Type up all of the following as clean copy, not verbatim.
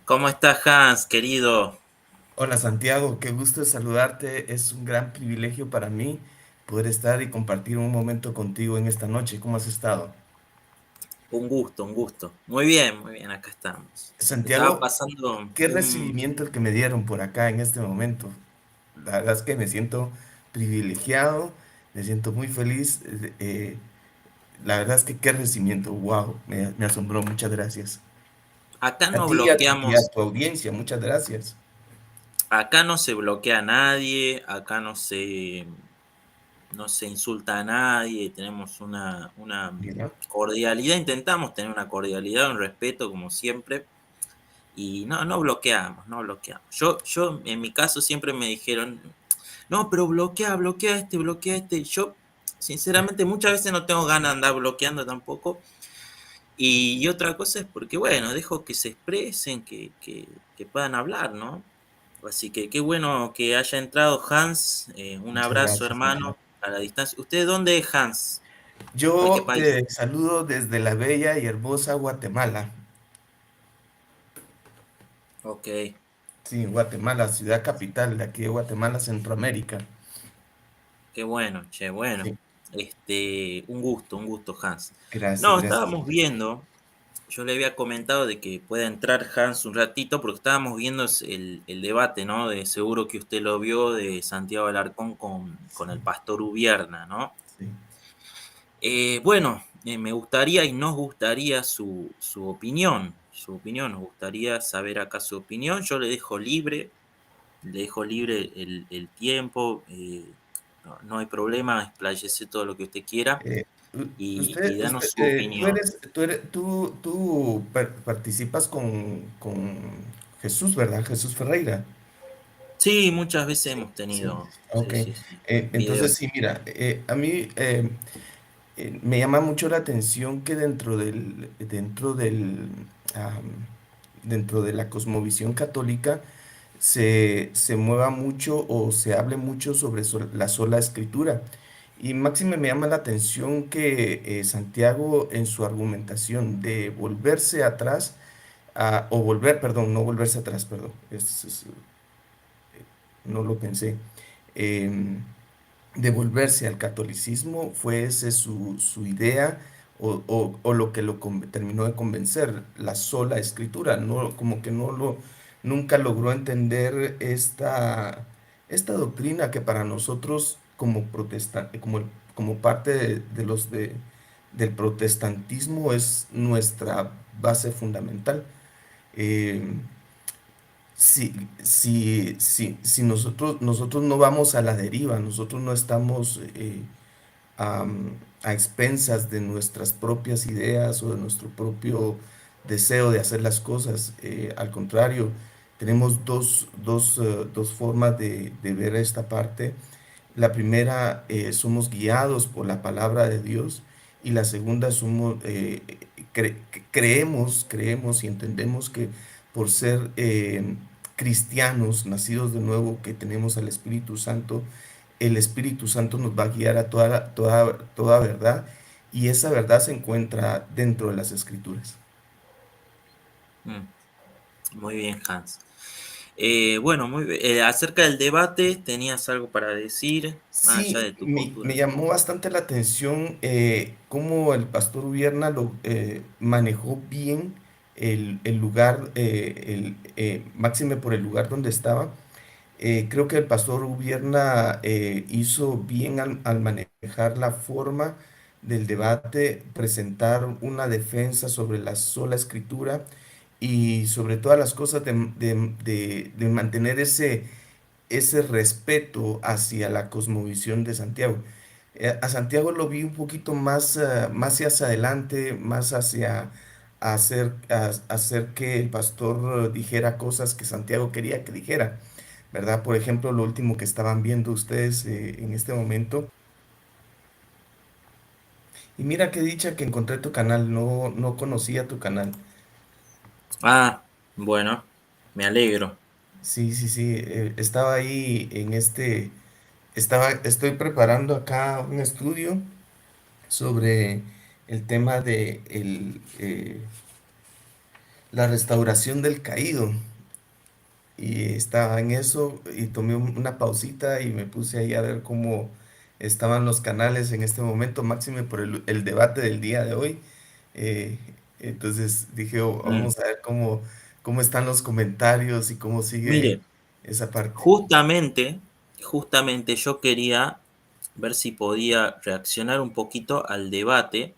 ¿Cómo estás, Hans, querido? Hola Santiago, qué gusto de saludarte. Es un gran privilegio para mí poder estar y compartir un momento contigo en esta noche. ¿Cómo has estado? Un gusto, un gusto. Muy bien, acá estamos. Estaba Santiago, pasando qué recibimiento el que me dieron por acá en este momento. La verdad es que me siento privilegiado, me siento muy feliz. La verdad es que qué recibimiento, wow, me asombró. Muchas gracias. acá A no ti y a bloqueamos, tu audiencia, muchas gracias. acá no se bloquea a nadie, acá no se insulta a nadie, tenemos una Mira, cordialidad, intentamos tener una cordialidad, un respeto, como siempre, y no bloqueamos, no bloqueamos. Yo, en mi caso, siempre me dijeron, no, pero bloquea este. Yo, sinceramente, muchas veces no tengo ganas de andar bloqueando tampoco. Y otra cosa es porque, bueno, dejo que se expresen, que puedan hablar, ¿no? Así que qué bueno que haya entrado Hans. Un muchas abrazo, gracias, Santiago. hermano, a la distancia. ¿Usted dónde es, Hans? ¿De qué Yo país? te saludo desde la bella y hermosa Guatemala. Ok, Sí, Guatemala, ciudad capital de aquí de Guatemala, Centroamérica. qué bueno, che, bueno. Sí, Un gusto, Hans. gracias, No, gracias. estábamos viendo, yo le había comentado de que pueda entrar Hans un ratito, porque estábamos viendo el debate, ¿no? De seguro que usted lo vio de Santiago Alarcón con el pastor Ubierna, ¿no? Sí. Bueno, me gustaría y nos gustaría su opinión, nos gustaría saber acá su opinión. Yo le dejo libre el tiempo, no hay problema, expláyese todo lo que usted quiera Eh, y danos su opinión. tú participas con Jesús, ¿verdad? Jesús Ferreira. Sí, muchas veces Sí, hemos sí, tenido, ok. sí, sí, sí, Entonces, videos. sí, mira, a mí me llama mucho la atención que am, dentro de la cosmovisión católica se mueva mucho o se hable mucho sobre la sola escritura. Y máxime me llama la atención que Santiago en su argumentación de volverse atrás, o volver, perdón, no volverse atrás, perdón, no lo pensé. em, de volverse al catolicismo, fue ese su idea o lo que terminó de convencer, la sola escritura, no, como que nunca logró entender esta doctrina que para nosotros como como parte del protestantismo es nuestra base fundamental. Em, si nosotros no vamos a la deriva, nosotros no estamos a expensas de nuestras propias ideas o de nuestro propio deseo de hacer las cosas. Al contrario, tenemos dos formas de ver esta parte. La primera, somos guiados por la palabra de Dios y la segunda, creemos y entendemos que por ser cristianos, nacidos de nuevo, que tenemos al Espíritu Santo, el Espíritu Santo nos va a guiar a toda verdad y esa verdad se encuentra dentro de las Escrituras. Mm, muy bien, Hans. Bueno, muy bien. Acerca del debate, ¿tenías algo para decir, más allá Sí, de tu me postura? llamó bastante la atención cómo el pastor Ubierna manejó bien el lugar, máxime por el lugar donde estaba. Creo que el pastor Ubierna hizo bien al manejar la forma del debate, presentar una defensa sobre la sola escritura y sobre todas las cosas de mantener ese respeto hacia la cosmovisión de Santiago. A Santiago lo vi un poquito más hacia adelante, más hacia hacer que el pastor dijera cosas que Santiago quería que dijera, ¿verdad? Por ejemplo, lo último que estaban viendo ustedes en este momento. Y mira qué dicha que encontré tu canal, no conocía tu canal. Ah, bueno, me alegro. Sí, sí, sí, estaba ahí estoy preparando acá un estudio sobre el tema de la restauración del caído. Y estaba en eso y tomé una pausita y me puse ahí a ver cómo estaban los canales en este momento, máxime por el debate del día de hoy. Eh, entonces dije, "Oh, Mm. vamos a ver cómo están los comentarios y cómo sigue Mire, esa parte". justamente yo quería ver si podía reaccionar un poquito al debate.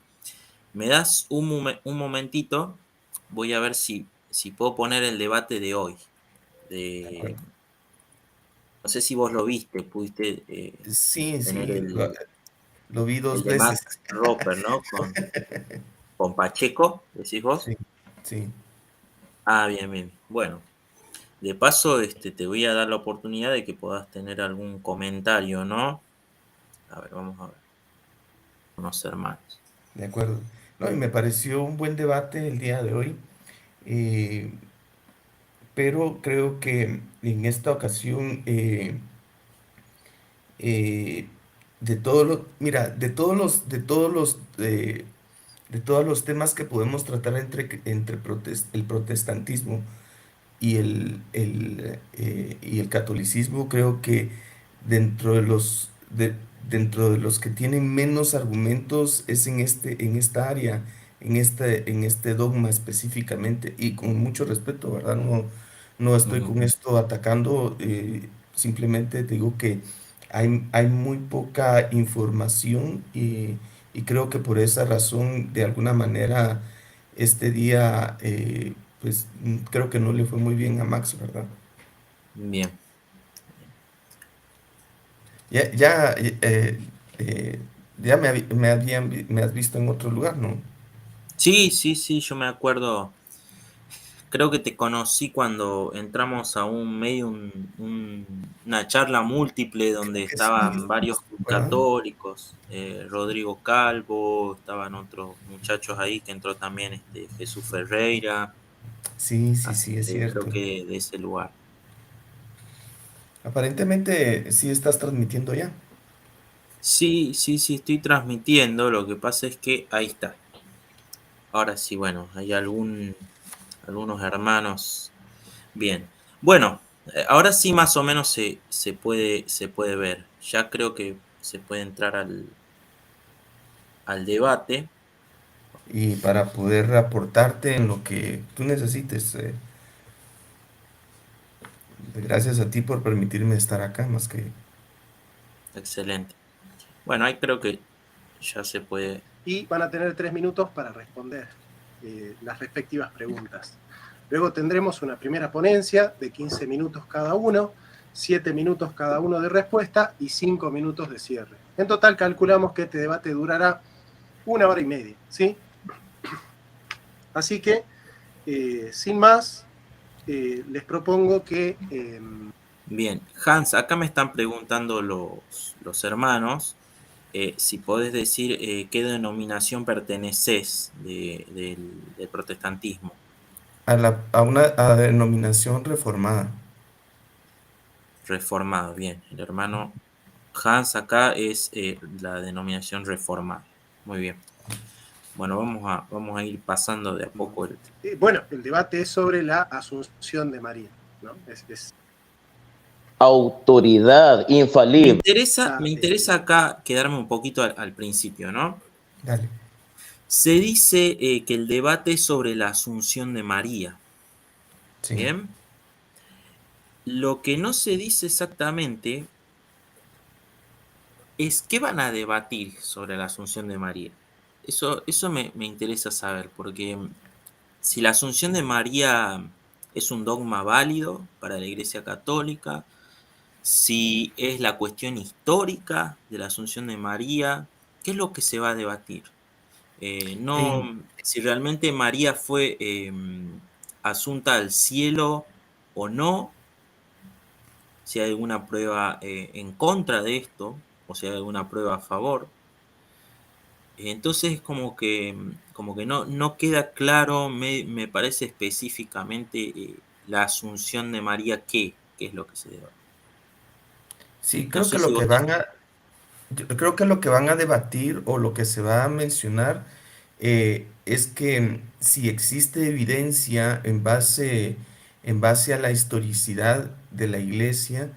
¿Me das un momentito? Voy a ver si puedo poner el debate de hoy. De De, acuerdo. no sé si vos lo viste, pudiste Sí, tener sí, lo vi el dos de veces. Max Roper, ¿no? Con Pacheco, decís vos. Sí, sí, Ah, bien, bien. Bueno, de paso, te voy a dar la oportunidad de que puedas tener algún comentario, ¿no? A ver, vamos a ver. Unos hermanos. de acuerdo. No, y me pareció un buen debate el día de hoy. eh, pero creo que en esta ocasión, eh, de todos los, mira, de todos los temas que podemos tratar entre el protestantismo y el catolicismo, creo que dentro de dentro de los que tienen menos argumentos es en esta área, en este dogma específicamente, y con mucho respeto, ¿verdad? No, no estoy Ujú. con esto atacando, simplemente digo que hay muy poca información y creo que por esa razón, de alguna manera, este día, pues creo que no le fue muy bien a Max, ¿verdad? Bien. Ya, ya, eh, ya me has visto en otro lugar, ¿no? Sí, sí, sí, yo me acuerdo. Creo que te conocí cuando entramos a un medio, una charla múltiple donde Que sí, estaban varios ¿verdad? católicos, Rodrigo Calvo, estaban otros muchachos ahí que entró también Jesús Ferreira, Sí, sí, así sí, es que creo cierto. que de ese lugar. Aparentemente sí estás transmitiendo ya. Sí, sí, sí, estoy transmitiendo, lo que pasa es que ahí está. Ahora sí, bueno, hay algunos hermanos. Bien. Bueno, ahora sí más o menos se puede ver. Ya creo que se puede entrar al debate. Y para poder aportarte en lo que tú necesites, gracias a ti por permitirme estar acá, más que... Excelente. Bueno, ahí creo que ya se puede. Y van a tener 3 minutos para responder las respectivas preguntas. Luego tendremos una primera ponencia de 15 minutos cada uno, 7 minutos cada uno de respuesta y 5 minutos de cierre. En total calculamos que este debate durará 1 hora y media, ¿sí? Así que, sin más, les propongo que... Bien. Hans, acá me están preguntando los hermanos si podés decir qué denominación perteneces del protestantismo. A una denominación reformada. Reformado, bien. El hermano Hans acá es la denominación reformada. Muy bien. Bueno, vamos a ir pasando de a poco bueno, el debate es sobre la Asunción de María, ¿no? Autoridad infalible. me interesa acá quedarme un poquito al principio, ¿no? Dale. Se dice que el debate es sobre la Asunción de María. Sí. Bien. Lo que no se dice exactamente es qué van a debatir sobre la Asunción de María. Eso me interesa saber, porque si la Asunción de María es un dogma válido para la Iglesia Católica, si es la cuestión histórica de la Asunción de María, ¿qué es lo que se va a debatir? No, En, si realmente María fue asunta al cielo o no, si hay alguna prueba en contra de esto, o si hay alguna prueba a favor. Entonces como que no queda claro, me parece específicamente la Asunción de María, qué es lo que se debate. sí, No creo que sé si lo que vos... yo creo que lo que van a debatir o lo que se va a mencionar es que si existe evidencia en base a la historicidad de la iglesia,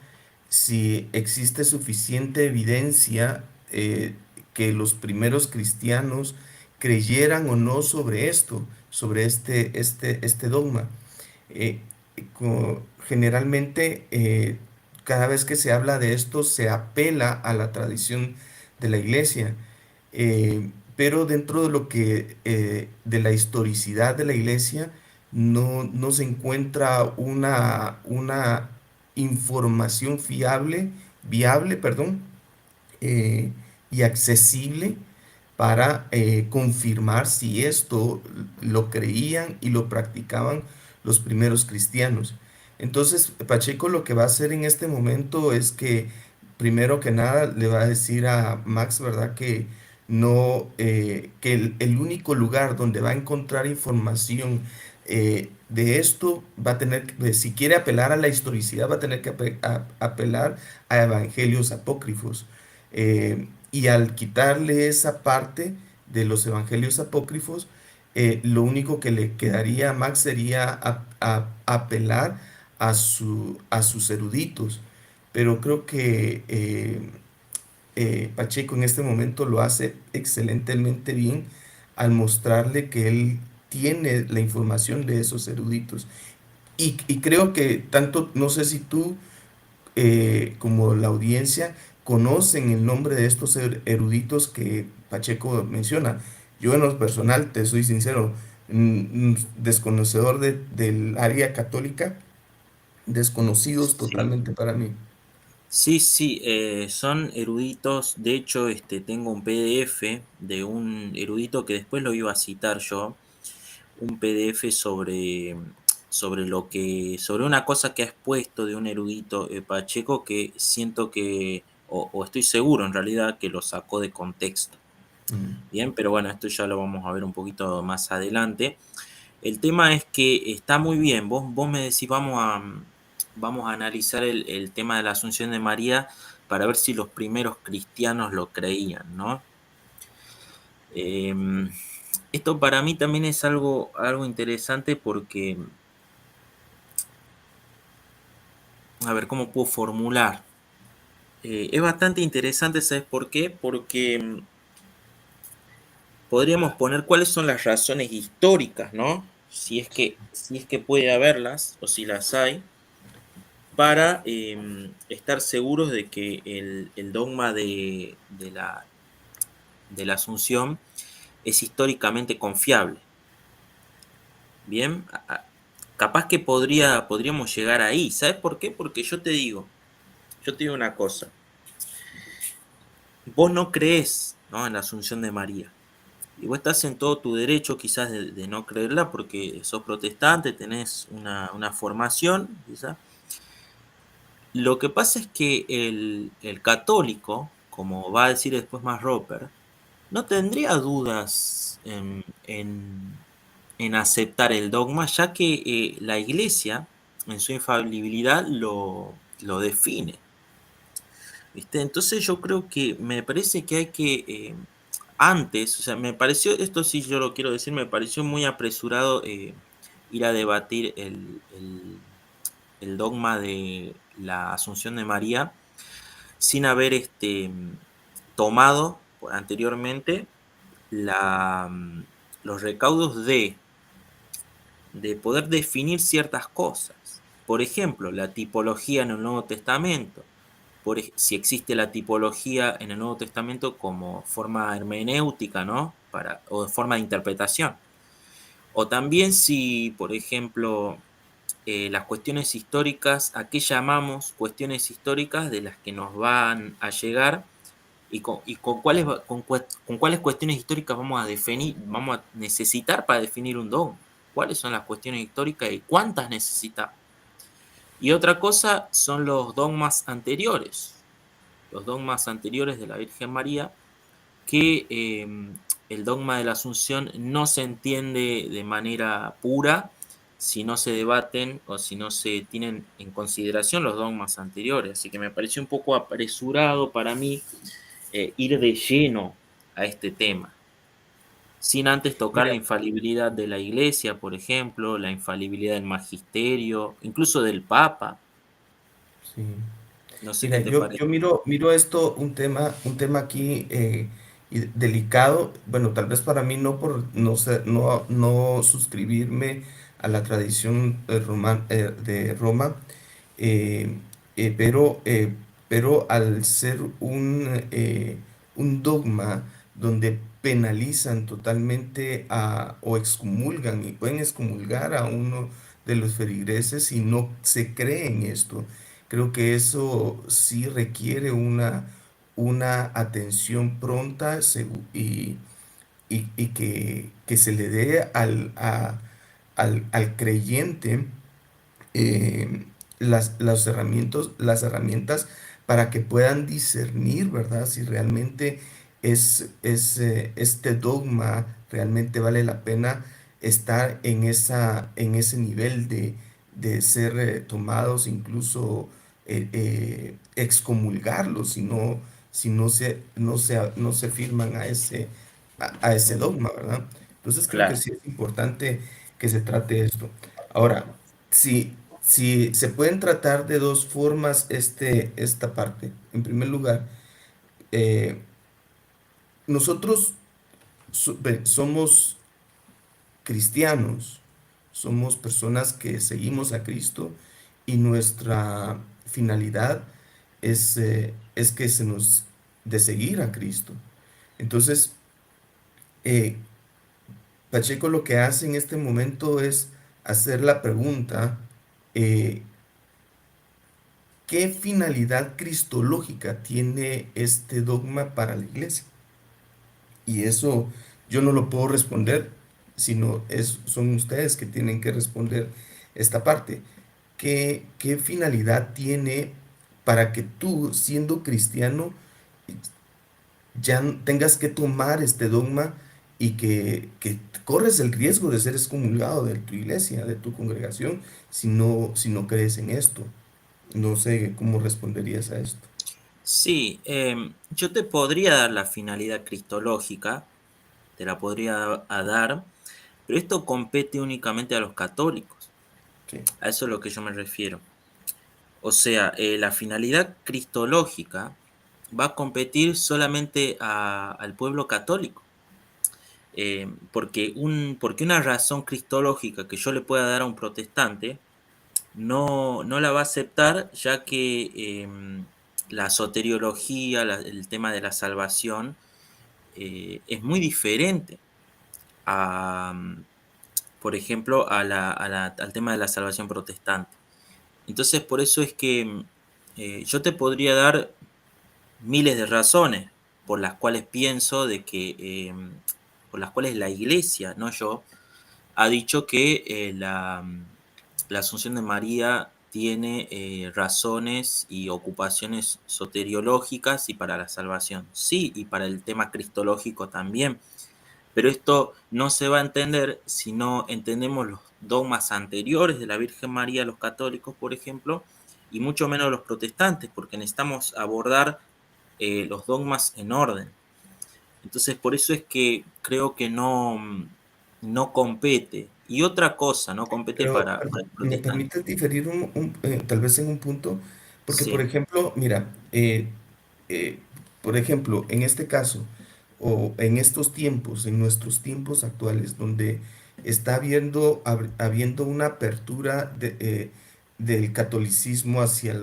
si existe suficiente evidencia que los primeros cristianos creyeran o no sobre esto, sobre este dogma. Eh, Generalmente, cada vez que se habla de esto, se apela a la tradición de la iglesia, pero dentro de lo que, de la historicidad de la iglesia, no se encuentra una información viable, perdón, eh, y accesible para confirmar si esto lo creían y lo practicaban los primeros cristianos. Entonces, Pacheco lo que va a hacer en este momento es que, primero que nada, le va a decir a Max, ¿verdad? Que no, que el único lugar donde va a encontrar información de esto va a tener, si quiere apelar a la historicidad, va a tener que apelar a evangelios apócrifos. Y al quitarle esa parte de los evangelios apócrifos, lo único que le quedaría a Max sería apelar a sus eruditos. Pero creo que Pacheco en este momento lo hace excelentemente bien al mostrarle que él tiene la información de esos eruditos. Y creo que tanto, no sé si tú como la audiencia conocen el nombre de estos eruditos que Pacheco menciona. Yo en lo personal, te soy sincero, desconocedor del área católica, desconocidos Sí. totalmente para mí. Sí, sí, son eruditos. De hecho, tengo un PDF de un erudito que después lo iba a citar yo, un PDF sobre una cosa que ha expuesto de un erudito Pacheco, que siento que, o estoy seguro en realidad, que lo sacó de contexto. Mm. Bien, pero bueno, esto ya lo vamos a ver un poquito más adelante. El tema es que está muy bien. Vos me decís, vamos a analizar el tema de la Asunción de María para ver si los primeros cristianos lo creían, ¿no? Em, Esto para mí también es algo interesante porque, a ver, ¿cómo puedo formular? Es bastante interesante, ¿sabes por qué? Porque podríamos poner cuáles son las razones históricas, ¿no? Si es que puede haberlas o si las hay, para estar seguros de que el dogma de la Asunción es históricamente confiable. Bien, capaz que podríamos llegar ahí. ¿Sabes por qué? Porque yo te digo una cosa. Vos no crees, ¿no?, en la Asunción de María. Y vos estás en todo tu derecho quizás de no creerla porque sos protestante, tenés una formación, quizás. Lo que pasa es que el católico, como va a decir después más Roper, no tendría dudas en aceptar el dogma, ya que la Iglesia, en su infalibilidad, lo define. ¿Viste? Entonces yo creo que me parece que hay que, antes, o sea, me pareció, esto sí yo lo quiero decir, me pareció muy apresurado ir a debatir el dogma de la Asunción de María sin haber tomado anteriormente la, mm, los recaudos de poder definir ciertas cosas. Por ejemplo, la tipología en el Nuevo Testamento. Si existe la tipología en el Nuevo Testamento como forma hermenéutica, ¿no? O forma de interpretación. O también si, por ejemplo, las cuestiones históricas, ¿a qué llamamos cuestiones históricas de las que nos van a llegar y con cuáles cuestiones históricas vamos a necesitar para definir un dogma? ¿Cuáles son las cuestiones históricas y cuántas necesitamos? Y otra cosa son los dogmas anteriores de la Virgen María, que el dogma de la Asunción no se entiende de manera pura si no se debaten o si no se tienen en consideración los dogmas anteriores. Así que me pareció un poco apresurado para mí ir de lleno a este tema. sin antes tocar Mira, la infalibilidad de la Iglesia, por ejemplo, la infalibilidad del magisterio, incluso del Papa. sí. No sé Mira, qué te yo parece. miro esto, un tema aquí delicado. Bueno, tal vez para mí no por no suscribirme a la tradición de Roma, eh, eh, pero, eh, pero al ser un dogma donde penalizan totalmente o excomulgan y pueden excomulgar a uno de los feligreses si no se cree en esto. Creo que eso sí requiere una atención pronta y que se le dé al creyente las herramientas para que puedan discernir, ¿verdad? Si realmente este dogma realmente vale la pena estar en ese nivel de ser tomados, incluso excomulgarlos, si no se firman a ese dogma, ¿verdad? Entonces creo que Claro. sí es importante que se trate esto. Ahora, si se pueden tratar de dos formas esta parte. En primer lugar, eh, nosotros somos cristianos, somos personas que seguimos a Cristo y nuestra finalidad es que se nos de seguir a Cristo. Entonces, eh, Pacheco lo que hace en este momento es hacer la pregunta, eh, ¿qué finalidad cristológica tiene este dogma para la iglesia? Y eso yo no lo puedo responder, sino son ustedes que tienen que responder esta parte. ¿Qué finalidad tiene para que tú, siendo cristiano, ya tengas que tomar este dogma y que corres el riesgo de ser excomulgado de tu iglesia, de tu congregación, si no crees en esto? No sé cómo responderías a esto. Sí, yo te podría dar la finalidad cristológica, te la podría dar, pero esto compete únicamente a los católicos. Sí, A eso es lo que yo me refiero. O sea, la finalidad cristológica va a competir solamente al pueblo católico. Porque una razón cristológica que yo le pueda dar a un protestante no la va a aceptar, ya que la soteriología, el tema de la salvación, es muy diferente a, por ejemplo, al tema de la salvación protestante. Entonces, por eso es que yo te podría dar miles de razones por las cuales pienso de que, por las cuales la iglesia, no yo, ha dicho que la Asunción de María tiene razones y ocupaciones soteriológicas y para la salvación, sí, y para el tema cristológico también. Pero esto no se va a entender si no entendemos los dogmas anteriores de la Virgen María, los católicos, por ejemplo, y mucho menos los protestantes, porque necesitamos abordar los dogmas en orden. Entonces, por eso es que creo que no compete. Y otra cosa, no compete pero para el ¿me protestante. permites diferir tal vez en un punto? Porque, por Sí, ejemplo, mira, eh, por ejemplo, en este caso, o en estos tiempos, en nuestros tiempos actuales, donde está habiendo una apertura del catolicismo hacia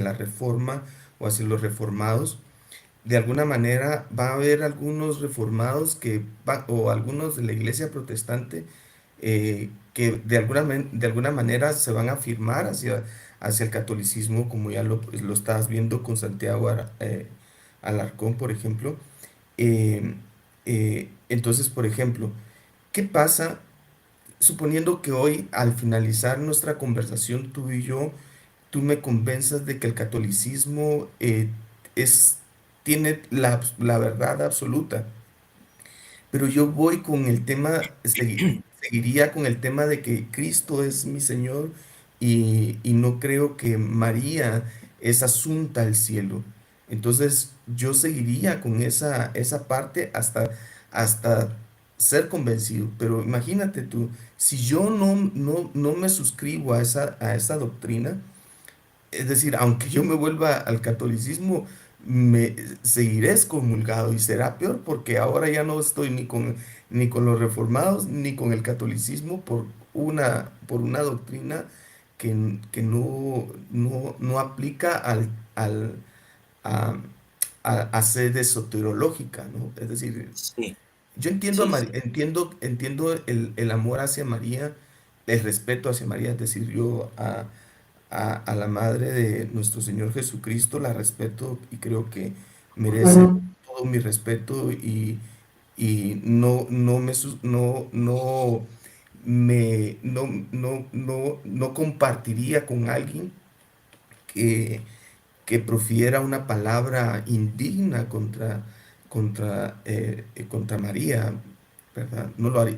la reforma o hacia los reformados, de alguna manera va a haber algunos reformados o algunos de la iglesia protestante que de alguna manera se van a afirmar hacia el catolicismo, como ya lo estabas viendo con Santiago Alarcón, por ejemplo. Eh, entonces, por ejemplo, ¿qué pasa suponiendo que hoy, al finalizar nuestra conversación, tú y yo, tú me convenzas de que el catolicismo es, tiene la verdad absoluta? Pero yo voy con el tema, seguiría con el tema de que Cristo es mi Señor y no creo que María es asunta al cielo. Entonces yo seguiría con esa parte hasta ser convencido, pero imagínate tú, si yo no me suscribo a esa doctrina, es decir, aunque yo me vuelva al catolicismo, me seguiré excomulgado y será peor porque ahora ya no estoy ni con los reformados ni con el catolicismo por una doctrina que no aplica a, a sede soterológica, ¿no? Es decir, Sí, yo entiendo, sí, sí. entiendo el amor hacia María, el respeto hacia María, es decir, yo a la madre de nuestro Señor Jesucristo la respeto y creo que merece todo mi respeto y no compartiría con alguien que, que profiera una palabra indigna contra María, ¿verdad? No lo haría,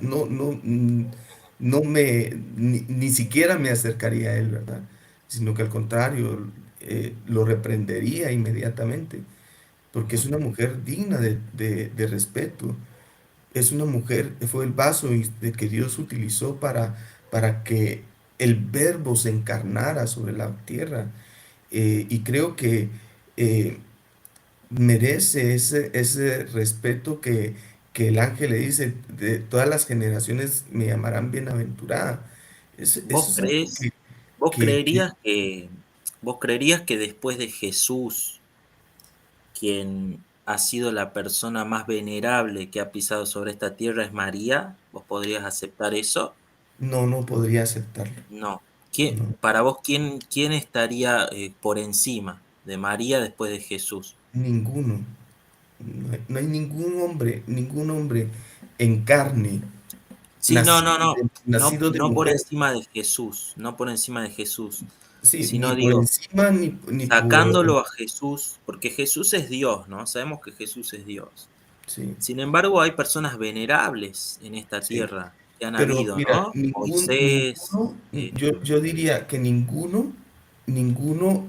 ni siquiera me acercaría a él, ¿verdad? Sino que al contrario, lo reprendería inmediatamente, porque es Ujú. una mujer digna de respeto. Es una mujer, fue el vaso de que Dios utilizó para que el verbo se encarnara sobre la tierra. Y creo que eh, merece ese respeto que el ángel le dice, de todas las generaciones me llamarán bienaventurada. Eso ¿Vos es algo creés, vos que creerías que, vos creerías que después de Jesús, quien ha sido la persona más venerable que ha pisado sobre esta tierra es María? ¿Vos podrías aceptar eso? no podría aceptarlo. No. No, Para vos, quién estaría por encima de María después de Jesús? ninguno. No hay ningún hombre en carne, Sí, no, no, no. No, nacido de no por mujer, encima de Jesús, no por encima de Jesús, sí, ni sino por digo, encima ni por, sacándolo a Jesús, porque Jesús es Dios, ¿no? Sabemos que Jesús es Dios. sí, Sin embargo, hay personas venerables en esta sí. tierra que han Pero habido, mira, ¿no? Moisés, yo diría que ninguno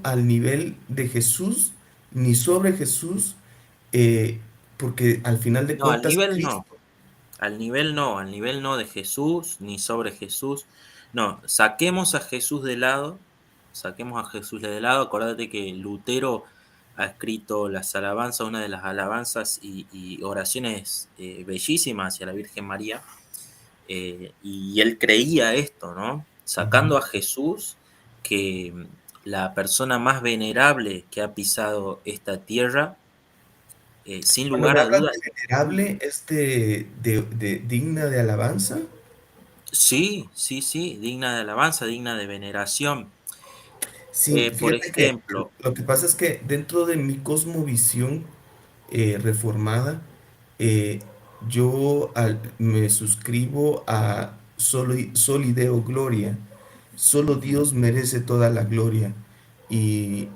al nivel de Jesús, ni sobre Jesús, eh, porque al final de no, al cuentas nivel no, Cristo, al nivel no de Jesús, ni sobre Jesús. No, saquemos a Jesús de lado, saquemos a Jesús de lado. Acordate que Lutero ha escrito las alabanzas, una de las alabanzas y oraciones bellísimas hacia la Virgen María, y él creía esto, ¿no? ujú. Sacando a Jesús, que la persona más venerable que ha pisado esta tierra, sin Cuando lugar me a hablas dudas, de venerable, ¿es de digna de alabanza? sí, sí, sí, digna de alabanza, digna de veneración. Sí, Por fíjate que ejemplo, lo que pasa es que dentro de mi cosmovisión reformada, eh, me suscribo a Soli Deo Gloria. Solo ujú, Dios merece toda la gloria. Y,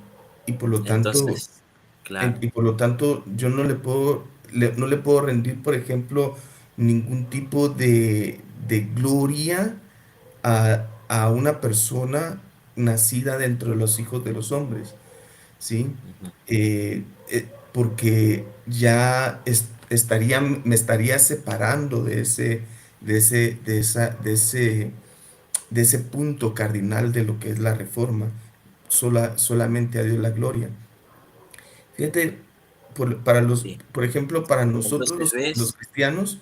y por lo tanto, entonces, claro, y por lo tanto, yo no le puedo rendir, por ejemplo, ningún tipo de gloria a una persona nacida dentro de los hijos de los hombres, ¿sí? ujú. Porque ya me estaría separando de ese punto cardinal de lo que es la reforma. Solamente a Dios la gloria. Fíjate, Sí. por ejemplo, para nosotros Entonces, los ¿ves? cristianos,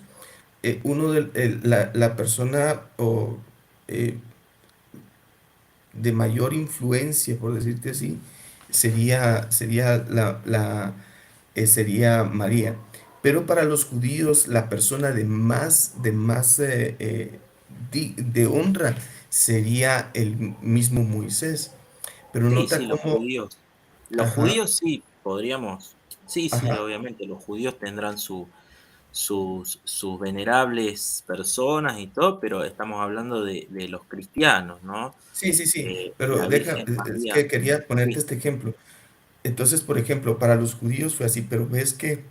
la persona eh, de mayor influencia, por decirte así, sería María. Pero para los judíos, la persona de honra sería el mismo Moisés. Pero Sí, nota sí, cómo, los ajá, judíos sí podríamos, sí, sí, ajá, obviamente, los judíos tendrán sus venerables personas y todo, pero estamos hablando de los cristianos, ¿no? sí, sí, sí, pero La Virgen es María, que quería ponerte sí, este ejemplo. Entonces, por ejemplo, para los judíos fue así, pero ves que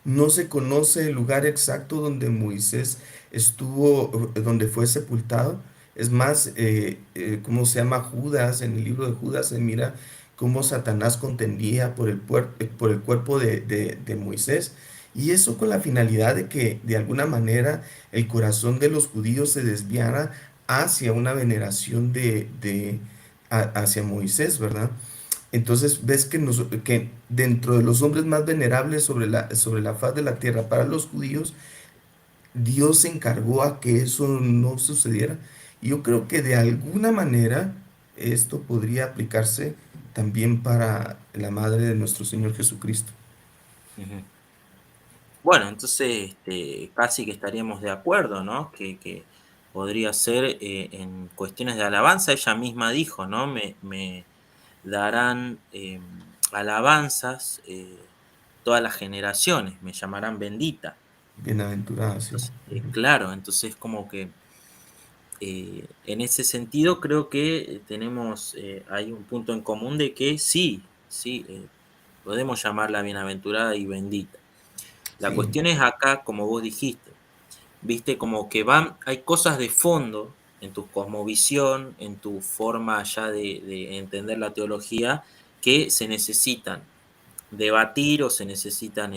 no se conoce el lugar exacto donde Moisés estuvo, donde fue sepultado. Es más, ¿cómo se llama Judas? En el libro de Judas se mira cómo Satanás contendía por el cuerpo de Moisés. Y eso con la finalidad de que de alguna manera el corazón de los judíos se desviara hacia una veneración hacia Moisés, ¿verdad? Entonces ves que dentro de los hombres más venerables sobre la faz de la tierra para los judíos, Dios se encargó a que eso no sucediera. Y yo creo que de alguna manera esto podría aplicarse también para la madre de nuestro Señor Jesucristo. Ujú. Bueno, entonces casi que estaríamos de acuerdo, ¿no? Que podría ser en cuestiones de alabanza, ella misma dijo, ¿no? Me darán alabanzas todas las generaciones, me llamarán bendita. Bienaventurada, sí. Entonces, Ujú. claro, entonces como que en ese sentido creo que tenemos, hay un punto en común de que sí, sí, podemos llamarla bienaventurada y bendita. La Sí, cuestión es acá, como vos dijiste, viste, como que hay cosas de fondo en tu cosmovisión, en tu forma ya de entender la teología, que se necesitan debatir o se necesitan,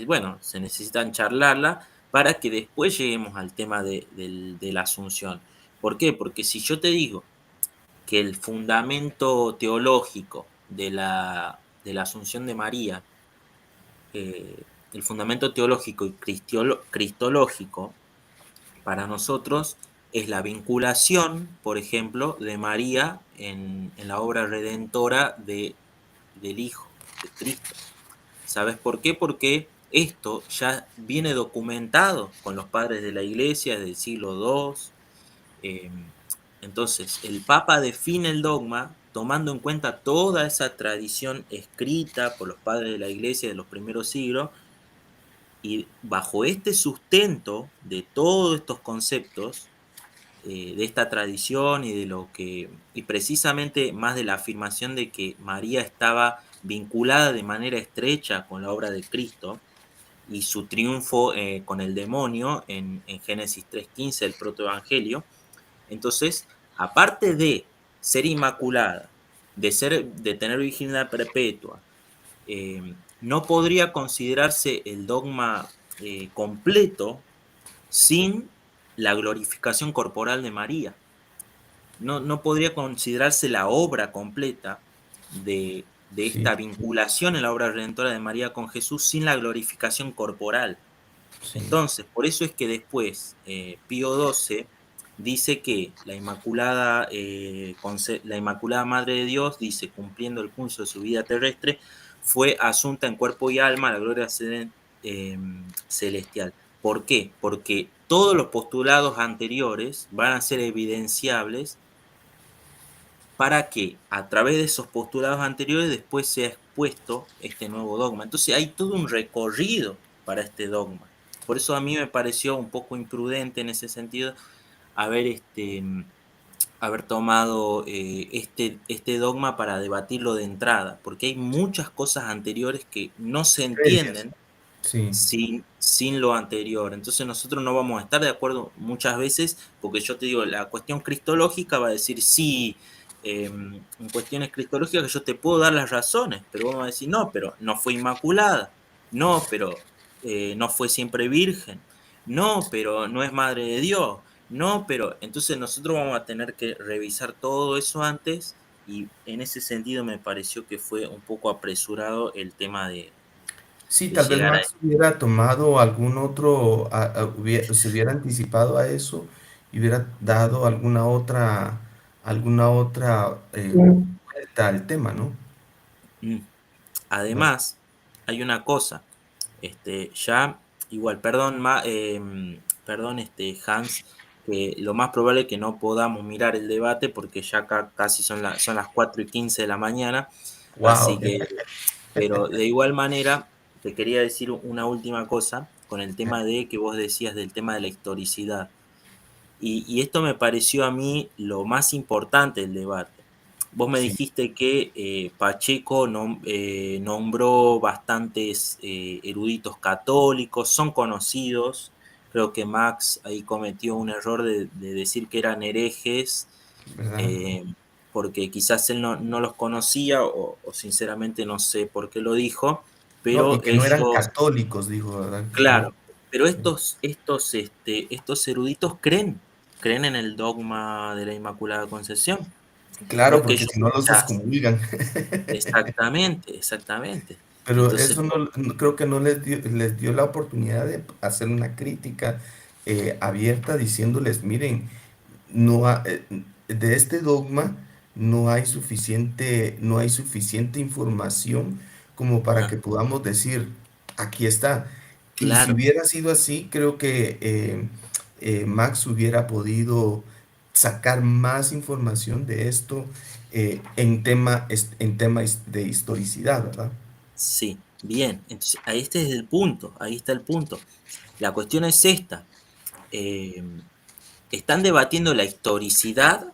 bueno, se necesitan charlarla para que después lleguemos al tema de la asunción. ¿Por qué? Porque si yo te digo que el fundamento teológico de la asunción de María, el fundamento teológico y cristológico para nosotros es la vinculación, por ejemplo, de María en la obra redentora del Hijo, de Cristo. ¿Sabes por qué? Porque esto ya viene documentado con los padres de la Iglesia desde el siglo II. eh, entonces, el Papa define el dogma tomando en cuenta toda esa tradición escrita por los padres de la Iglesia de los primeros siglos, y bajo este sustento de todos estos conceptos, de esta tradición y de lo que, y precisamente más de la afirmación de que María estaba vinculada de manera estrecha con la obra de Cristo y su triunfo con el demonio en Génesis 3:15, el protoevangelio. Entonces, aparte de ser inmaculada, de tener virginidad perpetua, no podría considerarse el dogma completo sin la glorificación corporal de María. No podría considerarse la obra completa de sí, esta vinculación en la obra redentora de María con Jesús sin la glorificación corporal. sí, Entonces, por eso es que después Pío XII dice que la Inmaculada Madre de Dios, dice, cumpliendo el curso de su vida terrestre, fue asunta en cuerpo y alma a la gloria celestial. ¿Por qué? Porque todos los postulados anteriores van a ser evidenciables para que a través de esos postulados anteriores después sea expuesto este nuevo dogma. Entonces hay todo un recorrido para este dogma. Por eso a mí me pareció un poco imprudente en ese sentido haber, haber tomado este dogma para debatirlo de entrada, porque hay muchas cosas anteriores que no se Creencias. entienden sí, sin lo anterior. Entonces nosotros no vamos a estar de acuerdo muchas veces, porque yo te digo, la cuestión cristológica va a decir sí, en cuestiones cristológicas yo te puedo dar las razones, pero vamos a decir no, pero no fue inmaculada, no, pero no fue siempre virgen, no, pero no es madre de Dios, no, pero entonces nosotros vamos a tener que revisar todo eso antes. Y en ese sentido me pareció que fue un poco apresurado el tema sí, de tal vez llegar a Max hubiera tomado algún otro, se hubiera anticipado a eso y hubiera dado alguna otra vuelta al tema, ¿no? Mm. No. Además, hay una cosa, ya, igual, perdón, perdón, Hans, que lo más probable es que no podamos mirar el debate porque ya acá casi son las 4:15 de la mañana, Wow. así que, pero de igual manera, te quería decir una última cosa con el tema de que vos decías del tema de la historicidad. Y esto me pareció a mí lo más importante del debate. Vos me Sí, dijiste que Pacheco nombró bastantes eruditos católicos, son conocidos. Creo que Max ahí cometió un error de decir que eran herejes, ¿verdad? eh, porque quizás él no los conocía o sinceramente no sé por qué lo dijo. No, y pero que no eran ellos, católicos, dijo, ¿verdad? Que no. claro, pero estos eruditos creen en el dogma de la Inmaculada Concepción. No Claro, es que porque ellos si no los rechacen. excomulgan. Exactamente, exactamente. Pero Entonces, eso creo que no les dio la oportunidad de hacer una crítica abierta diciéndoles, miren, no de este dogma no hay suficiente información como para ah, que podamos decir, aquí está. Y si claro, hubiera sido así, creo que Max hubiera podido sacar más información de esto en tema de historicidad, ¿verdad? sí, bien. Entonces, ahí este es el punto, ahí está el punto. La cuestión es esta. eh, ¿Están debatiendo la historicidad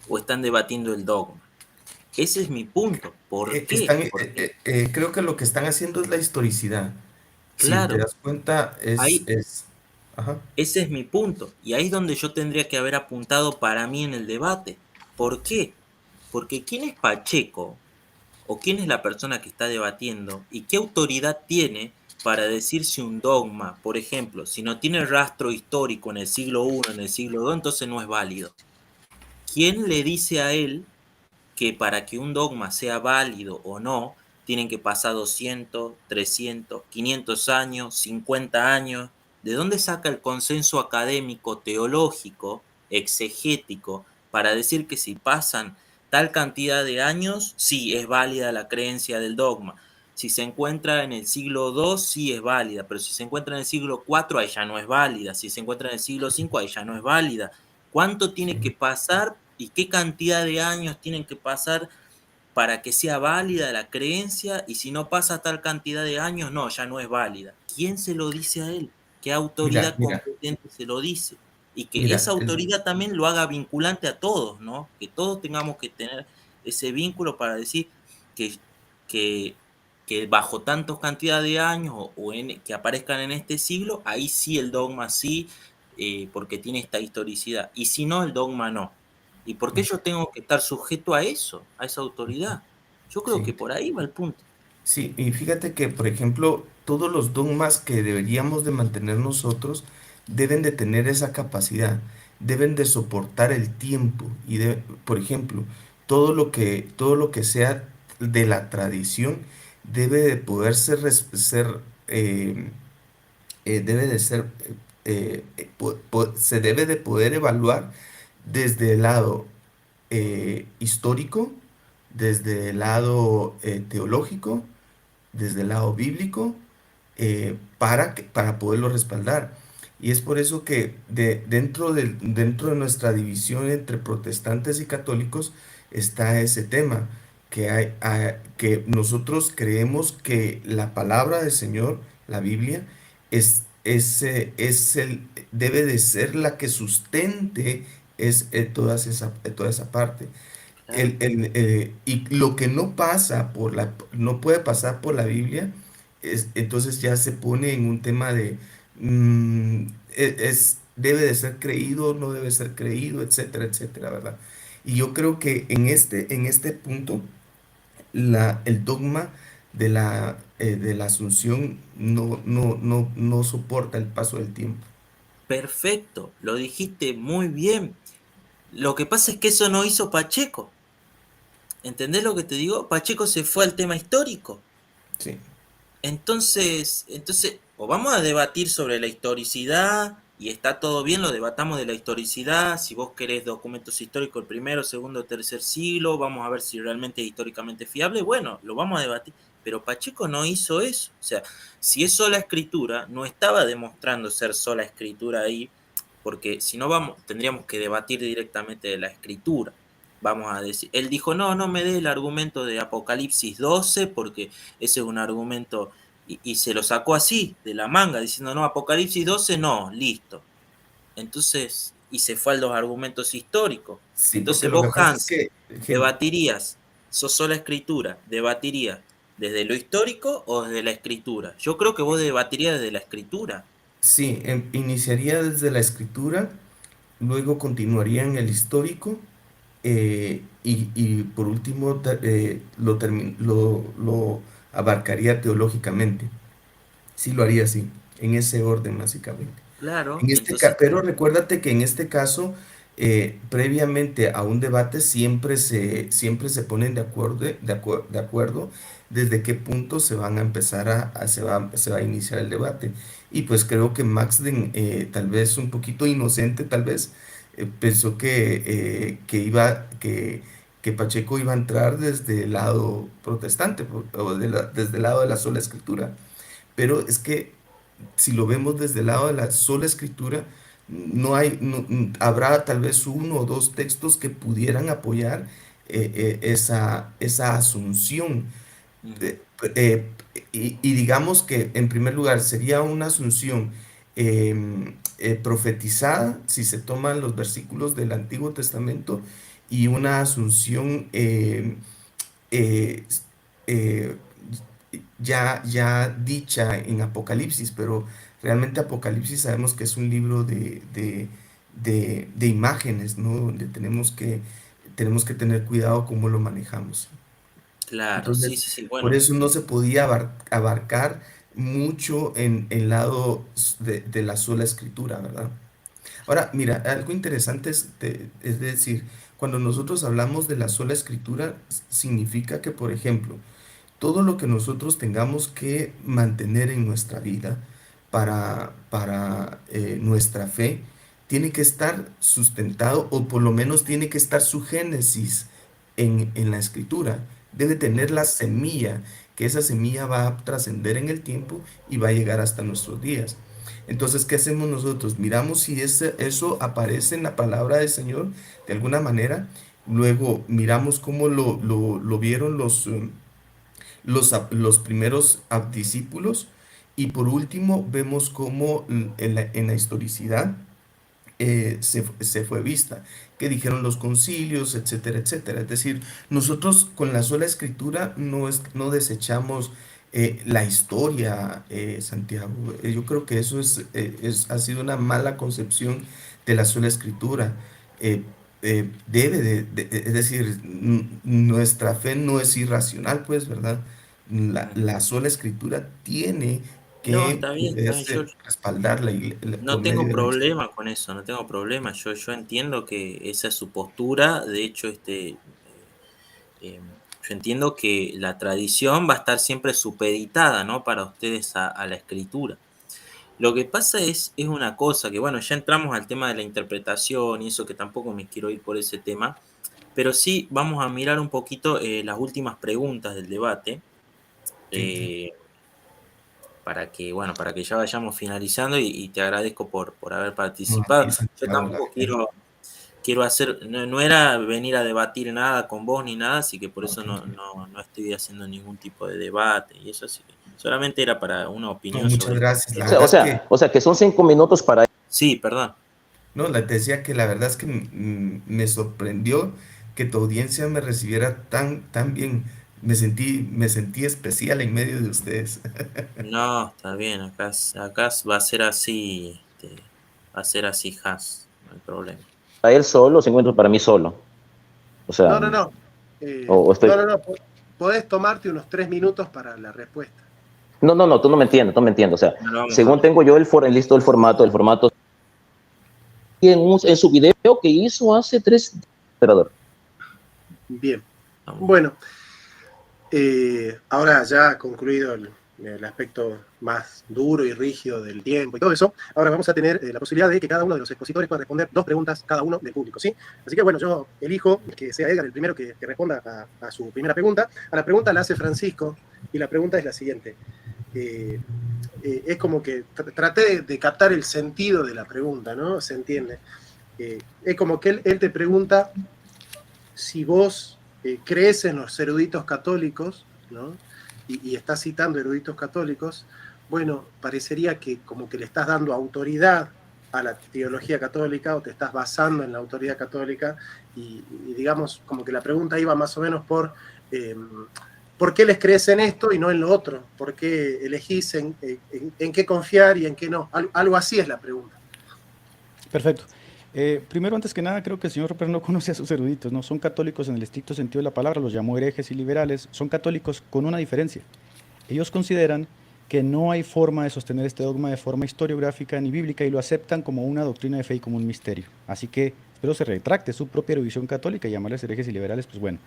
o están debatiendo el dogma? Ese es mi punto. ¿Por qué? Porque, Creo que lo que están haciendo es la historicidad. Si te claro, das cuenta, ahí, ajá. ese es mi punto. Y ahí es donde yo tendría que haber apuntado para mí en el debate. ¿Por qué? Porque ¿quién es Pacheco o quién es la persona que está debatiendo y qué autoridad tiene para decir si un dogma, por ejemplo, si no tiene rastro histórico en el siglo I, en el siglo II, entonces no es válido? ¿Quién le dice a él que para que un dogma sea válido o no, tienen que pasar 200, 300, 500 años, 50 años? ¿De dónde saca el consenso académico, teológico, exegético, para decir que si pasan tal cantidad de años, sí es válida la creencia del dogma? Si se encuentra en el siglo II, sí es válida, pero si se encuentra en el siglo IV, ahí ya no es válida. Si se encuentra en el siglo V, ahí ya no es válida. ¿Cuánto tiene que Sí. pasar y qué cantidad de años tienen que pasar para que sea válida la creencia? Y si no pasa tal cantidad de años, no, ya no es válida. ¿Quién se lo dice a él? ¿Qué Mira, autoridad mira, competente se lo dice? Y que esa mira, autoridad también lo haga vinculante a todos, ¿no? Que todos tengamos que tener ese vínculo para decir que, que, que bajo tantos cantidad de años que aparezcan en este siglo, ahí sí el dogma sí, porque tiene esta historicidad. Y si no, el dogma no. ¿Y por qué yo tengo que estar sujeto a eso, a esa autoridad? Yo creo que sí, por ahí va el punto. sí, y fíjate que, por ejemplo, todos los dogmas que deberíamos de mantener nosotros deben de tener esa capacidad, deben de soportar el tiempo por ejemplo, todo lo que sea de la tradición debe de poder eh, debe de ser, se debe de poder evaluar desde el lado histórico, desde el lado teológico, desde el lado bíblico, para poderlo respaldar. Y es por eso que dentro de nuestra división entre protestantes y católicos está ese tema, que nosotros creemos que la palabra del Señor, la Biblia, debe de ser la que sustente toda esa parte. Claro. Y lo que no pasa no puede pasar por la Biblia, entonces ya se pone en un tema de debe de ser creído, no debe ser creído, etcétera, etcétera, ¿verdad? Y yo creo que en este punto, el dogma de la Asunción no soporta el paso del tiempo. Perfecto, lo dijiste muy bien. Lo que pasa es que eso no hizo Pacheco. ¿Entendés lo que te digo? Pacheco se fue al tema histórico. Sí, Entonces, o vamos a debatir sobre la historicidad y está todo bien, lo debatamos de la historicidad, si vos querés documentos históricos del primero, segundo, tercer siglo, vamos a ver si realmente es históricamente fiable, bueno, lo vamos a debatir, pero Pacheco no hizo eso, o sea, si es sola escritura, no estaba demostrando ser sola escritura ahí, porque si no tendríamos que debatir directamente de la escritura. Vamos a decir, él dijo, no, no me dé el argumento de Apocalipsis 12 porque ese es un argumento y se lo sacó así, de la manga, diciendo, no, Apocalipsis 12 no, listo. Entonces, y se fue a los argumentos históricos. sí, porque Entonces lo que vos, pasa es Hans, que debatirías, sos sola escritura, debatirías desde lo histórico o desde la escritura. Yo creo que vos debatirías desde la escritura. sí, iniciaría desde la escritura, luego continuaría en el histórico y por último abarcaría teológicamente. Sí lo haría así, en ese orden básicamente. Claro, Pero recuérdate que en este caso, previamente a un debate, siempre se ponen de acuerdo desde qué punto se van a empezar se va a iniciar el debate. Y pues creo que Maxden, tal vez un poquito inocente, tal vez, pensó que Pacheco iba a entrar desde el lado protestante, desde el lado de la sola escritura. Pero es que si lo vemos desde el lado de la sola escritura, habrá tal vez uno o dos textos que pudieran apoyar esa asunción. ujú, Eh, eh, y digamos que en primer lugar sería una asunción profetizada, si se toman los versículos del Antiguo Testamento, y una asunción eh, eh, ya dicha en Apocalipsis, pero realmente Apocalipsis sabemos que es un libro de imágenes, ¿no? Donde tenemos que tener cuidado cómo lo manejamos. claro, sí, Entonces, sí, sí, por bueno, eso no se podía abarcar mucho en el lado de la sola escritura, ¿verdad? Ahora, mira, algo interesante es decir, cuando nosotros hablamos de la sola escritura, significa que, por ejemplo, todo lo que nosotros tengamos que mantener en nuestra vida para nuestra fe, tiene que estar sustentado o por lo menos tiene que estar su génesis en la escritura. Debe tener la semilla, que esa semilla va a trascender en el tiempo y va a llegar hasta nuestros días. Entonces, ¿qué hacemos nosotros? Miramos si eso aparece en la palabra del Señor de alguna manera. Luego miramos cómo lo vieron los primeros discípulos, y por último vemos cómo en la historicidad se fue vista, que dijeron los concilios, etcétera, etcétera. Es decir, nosotros con la sola escritura no desechamos la historia, Santiago. Yo creo que eso ha sido una mala concepción de la sola escritura. Eh, es decir, nuestra fe no es irracional, pues, ¿verdad? La sola escritura tiene no, que está bien, yo poderse respaldar no por tengo medio de la historia. problema con eso, no tengo problema, yo entiendo que esa es su postura, de hecho, yo entiendo que la tradición va a estar siempre supeditada, ¿no? Para ustedes a la escritura. Lo que pasa es una cosa, que bueno, ya entramos al tema de la interpretación y eso que tampoco me quiero ir por ese tema, pero sí vamos a mirar un poquito las últimas preguntas del debate, Sí, eh, para que ya vayamos finalizando y te agradezco por haber no, a ti, participado. Yo Santiago, la tampoco verdad. quiero hacer, no era venir a debatir nada con vos ni nada, así que por No, eso tranquilo. no estoy haciendo ningún tipo de debate y eso, así que solamente era para una No, opinión muchas sobre gracias. el La tema. verdad que, O sea que son 5 minutos para... Sí, perdón. no, te decía que la verdad es que me sorprendió que tu audiencia me recibiera tan bien. Me sentí especial en medio de ustedes. No, está bien, acá va a ser así, va a ser así, Has, no hay problema. él solo, 5 minutos para mí solo. O sea, No, no, no. o estoy... No, no, no. Podés tomarte unos 3 minutos para la respuesta. No, no, no, tú no me entiendes, tú no me entiendes. O sea, No lo vamos a... según tengo yo listo el formato en su video que hizo hace 3 días. Bien. vamos. Bueno, ahora ya concluido el aspecto más duro y rígido del tiempo y todo eso, ahora vamos a tener la posibilidad de que cada uno de los expositores pueda responder 2 preguntas cada uno del público, ¿sí? Así que bueno, yo elijo que sea Edgar el primero que responda a su primera pregunta. A la pregunta la hace Francisco y la pregunta es la siguiente. Es como que traté de captar el sentido de la pregunta, ¿no? ¿Se entiende? Es como que él te pregunta si vos crees en los eruditos católicos, ¿no? Y estás citando eruditos católicos, bueno, parecería que como que le estás dando autoridad a la teología católica o te estás basando en la autoridad católica y digamos como que la pregunta iba más o menos ¿por qué les crees en esto y no en lo otro? ¿Por qué elegís en qué confiar y en qué no? Algo así es la pregunta. Perfecto. Primero, antes que nada, creo que el señor Roper no conoce a sus eruditos, ¿no? Son católicos en el estricto sentido de la palabra, los llamó herejes y liberales, son católicos con una diferencia. Ellos consideran que no hay forma de sostener este dogma de forma historiográfica ni bíblica y lo aceptan como una doctrina de fe y como un misterio. Así que espero se retracte su propia erudición católica y llamarles herejes y liberales, pues bueno.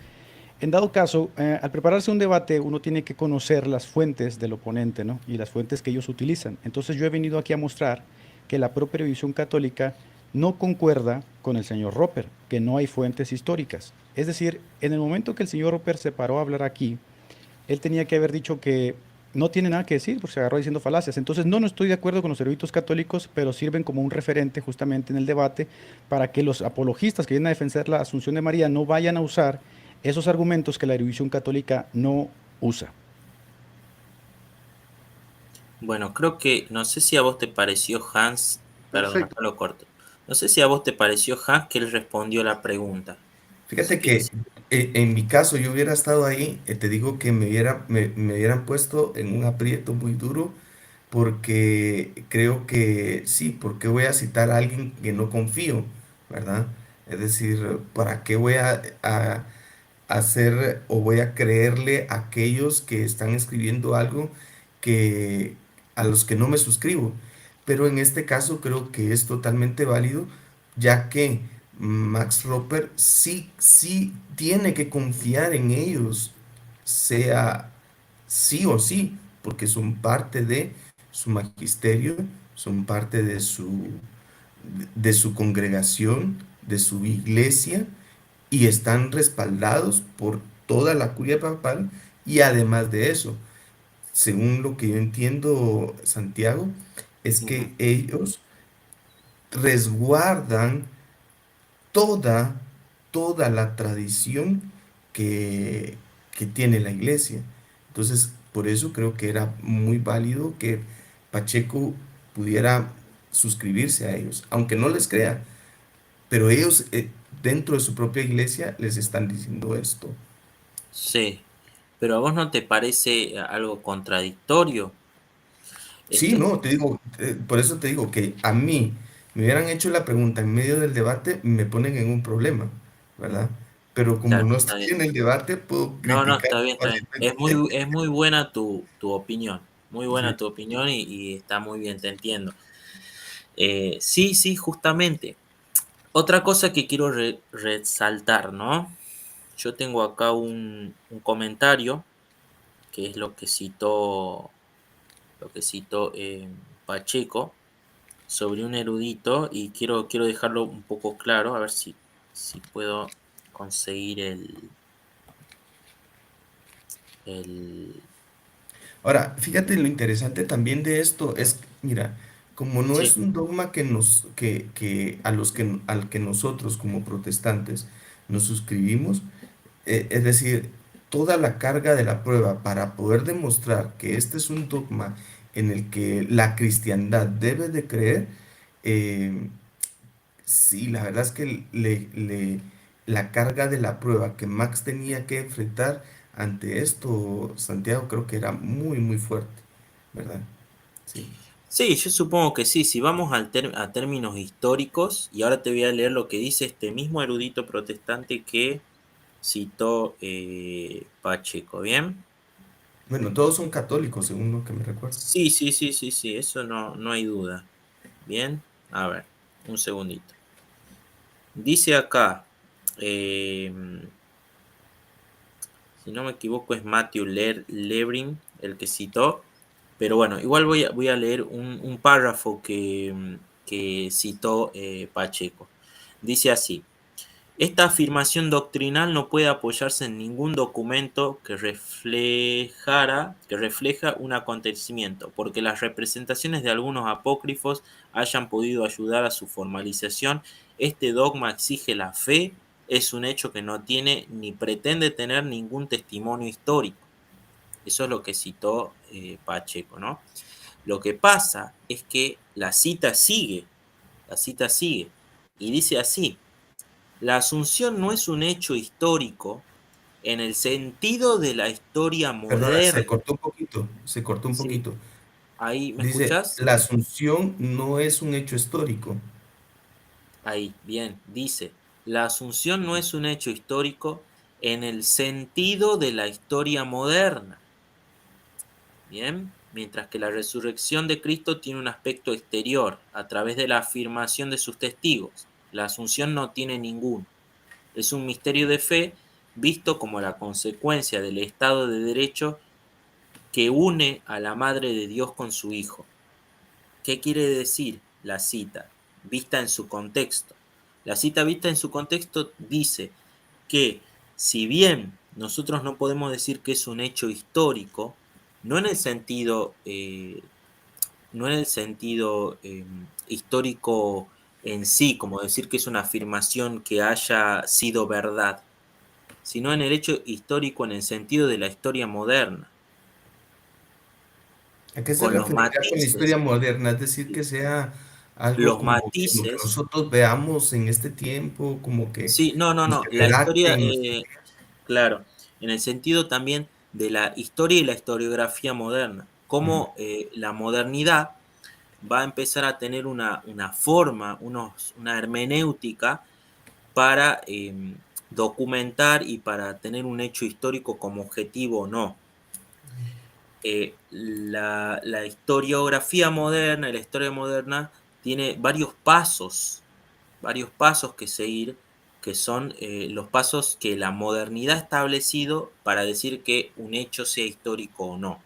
En dado caso, al prepararse un debate, uno tiene que conocer las fuentes del oponente, ¿no? Y las fuentes que ellos utilizan. Entonces yo he venido aquí a mostrar que la propia erudición católica no concuerda con el señor Roper, que no hay fuentes históricas. Es decir, en el momento que el señor Roper se paró a hablar aquí, él tenía que haber dicho que no tiene nada que decir, porque se agarró diciendo falacias. Entonces, no estoy de acuerdo con los eruditos católicos, pero sirven como un referente justamente en el debate para que los apologistas que vienen a defender la Asunción de María no vayan a usar esos argumentos que la erudición católica no usa. Bueno, creo que, no sé si a vos te pareció Hans, perdón, Perfecto. acá lo corto. No sé si a vos te pareció Hans que él respondió la pregunta. Fíjate Que que en mi caso yo hubiera estado ahí, te digo que me hubieran puesto en un aprieto muy duro porque creo que sí, porque voy a citar a alguien que no confío, ¿verdad? Es decir, ¿para qué voy a hacer o voy a creerle a aquellos que están escribiendo algo que a los que no me suscribo? Pero en este caso creo que es totalmente válido, ya que Max Roper sí tiene que confiar en ellos, sea sí o sí, porque son parte de su magisterio, son parte de su congregación, de su iglesia, y están respaldados por toda la curia papal. Y además de eso, según lo que yo entiendo, Santiago, es Ujú. que ellos resguardan toda, toda la tradición que, que tiene la iglesia. Entonces, por eso creo que era muy válido que Pacheco pudiera suscribirse a ellos, aunque no les crea, pero ellos dentro de su propia iglesia les están diciendo esto. Sí, pero a vos no te parece algo contradictorio Sí, esto. no, te digo, por eso te digo que a mí me hubieran hecho la pregunta en medio del debate, me ponen en un problema, ¿verdad? Pero como Claro, no está estoy bien. en el debate, puedo No, no, criticar está bien, está bien. fácilmente. Es muy buena tu opinión, muy Sí. buena tu opinión y está muy bien, te entiendo. Sí, sí, justamente. Otra cosa que quiero resaltar, ¿no? Yo tengo acá un comentario que es lo que citó Pacheco sobre un erudito y quiero dejarlo un poco claro, a ver si puedo conseguir el Ahora, fíjate lo interesante también de esto es, mira, como no sí, es un dogma que a los al que nosotros como protestantes nos suscribimos, es decir, toda la carga de la prueba para poder demostrar que este es un dogma en el que la cristiandad debe de creer, eh, sí, la verdad es que la carga de la prueba que Max tenía que enfrentar ante esto, Santiago, creo que era muy, muy fuerte, ¿verdad? Sí. sí, yo supongo que sí. Si vamos a términos históricos, y ahora te voy a leer lo que dice este mismo erudito protestante que citó Pacheco, ¿bien? Bueno, todos son católicos, según lo que me recuerdo. Sí, sí, sí, sí, sí, eso no hay duda. Bien, a ver, un segundito. Dice acá, eh, si no me equivoco es Matthew Lebrin el que citó, pero bueno, igual voy a leer un párrafo que citó Pacheco. Dice así. Esta afirmación doctrinal no puede apoyarse en ningún documento que refleja un acontecimiento, porque las representaciones de algunos apócrifos hayan podido ayudar a su formalización. Este dogma exige la fe, es un hecho que no tiene ni pretende tener ningún testimonio histórico. Eso es lo que citó Pacheco, ¿no? Lo que pasa es que la cita sigue, y dice así. La Asunción no es un hecho histórico en el sentido de la historia Perdona, se moderna. cortó un poquito, se cortó un Sí, poquito. ahí, ¿me Dice, escuchás? la Asunción no es un hecho histórico. Ahí, bien, dice, la Asunción no es un hecho histórico en el sentido de la historia moderna. Bien, mientras que la resurrección de Cristo tiene un aspecto exterior, a través de la afirmación de sus testigos. La asunción no tiene ninguno. Es un misterio de fe visto como la consecuencia del Estado de Derecho que une a la Madre de Dios con su Hijo. ¿Qué quiere decir la cita? Vista en su contexto. La cita vista en su contexto dice que si bien nosotros no podemos decir que es un hecho histórico, no en el sentido, no en el sentido histórico en sí, como decir que es una afirmación que haya sido verdad, sino en el hecho histórico en el sentido de la historia moderna, ¿A qué se con los referirá con la historia matices, moderna? Es decir, que sea algo los como que lo que matices. nosotros veamos en este tiempo, como que Sí, no, no, nos no, la redacte historia, en nuestro... claro, en el sentido también de la historia y la historiografía moderna, Ujú, cómo la modernidad va a empezar a tener una forma, una hermenéutica para documentar y para tener un hecho histórico como objetivo o no. La historiografía moderna y la historia moderna tiene varios pasos que seguir, que son los pasos que la modernidad ha establecido para decir que un hecho sea histórico o no.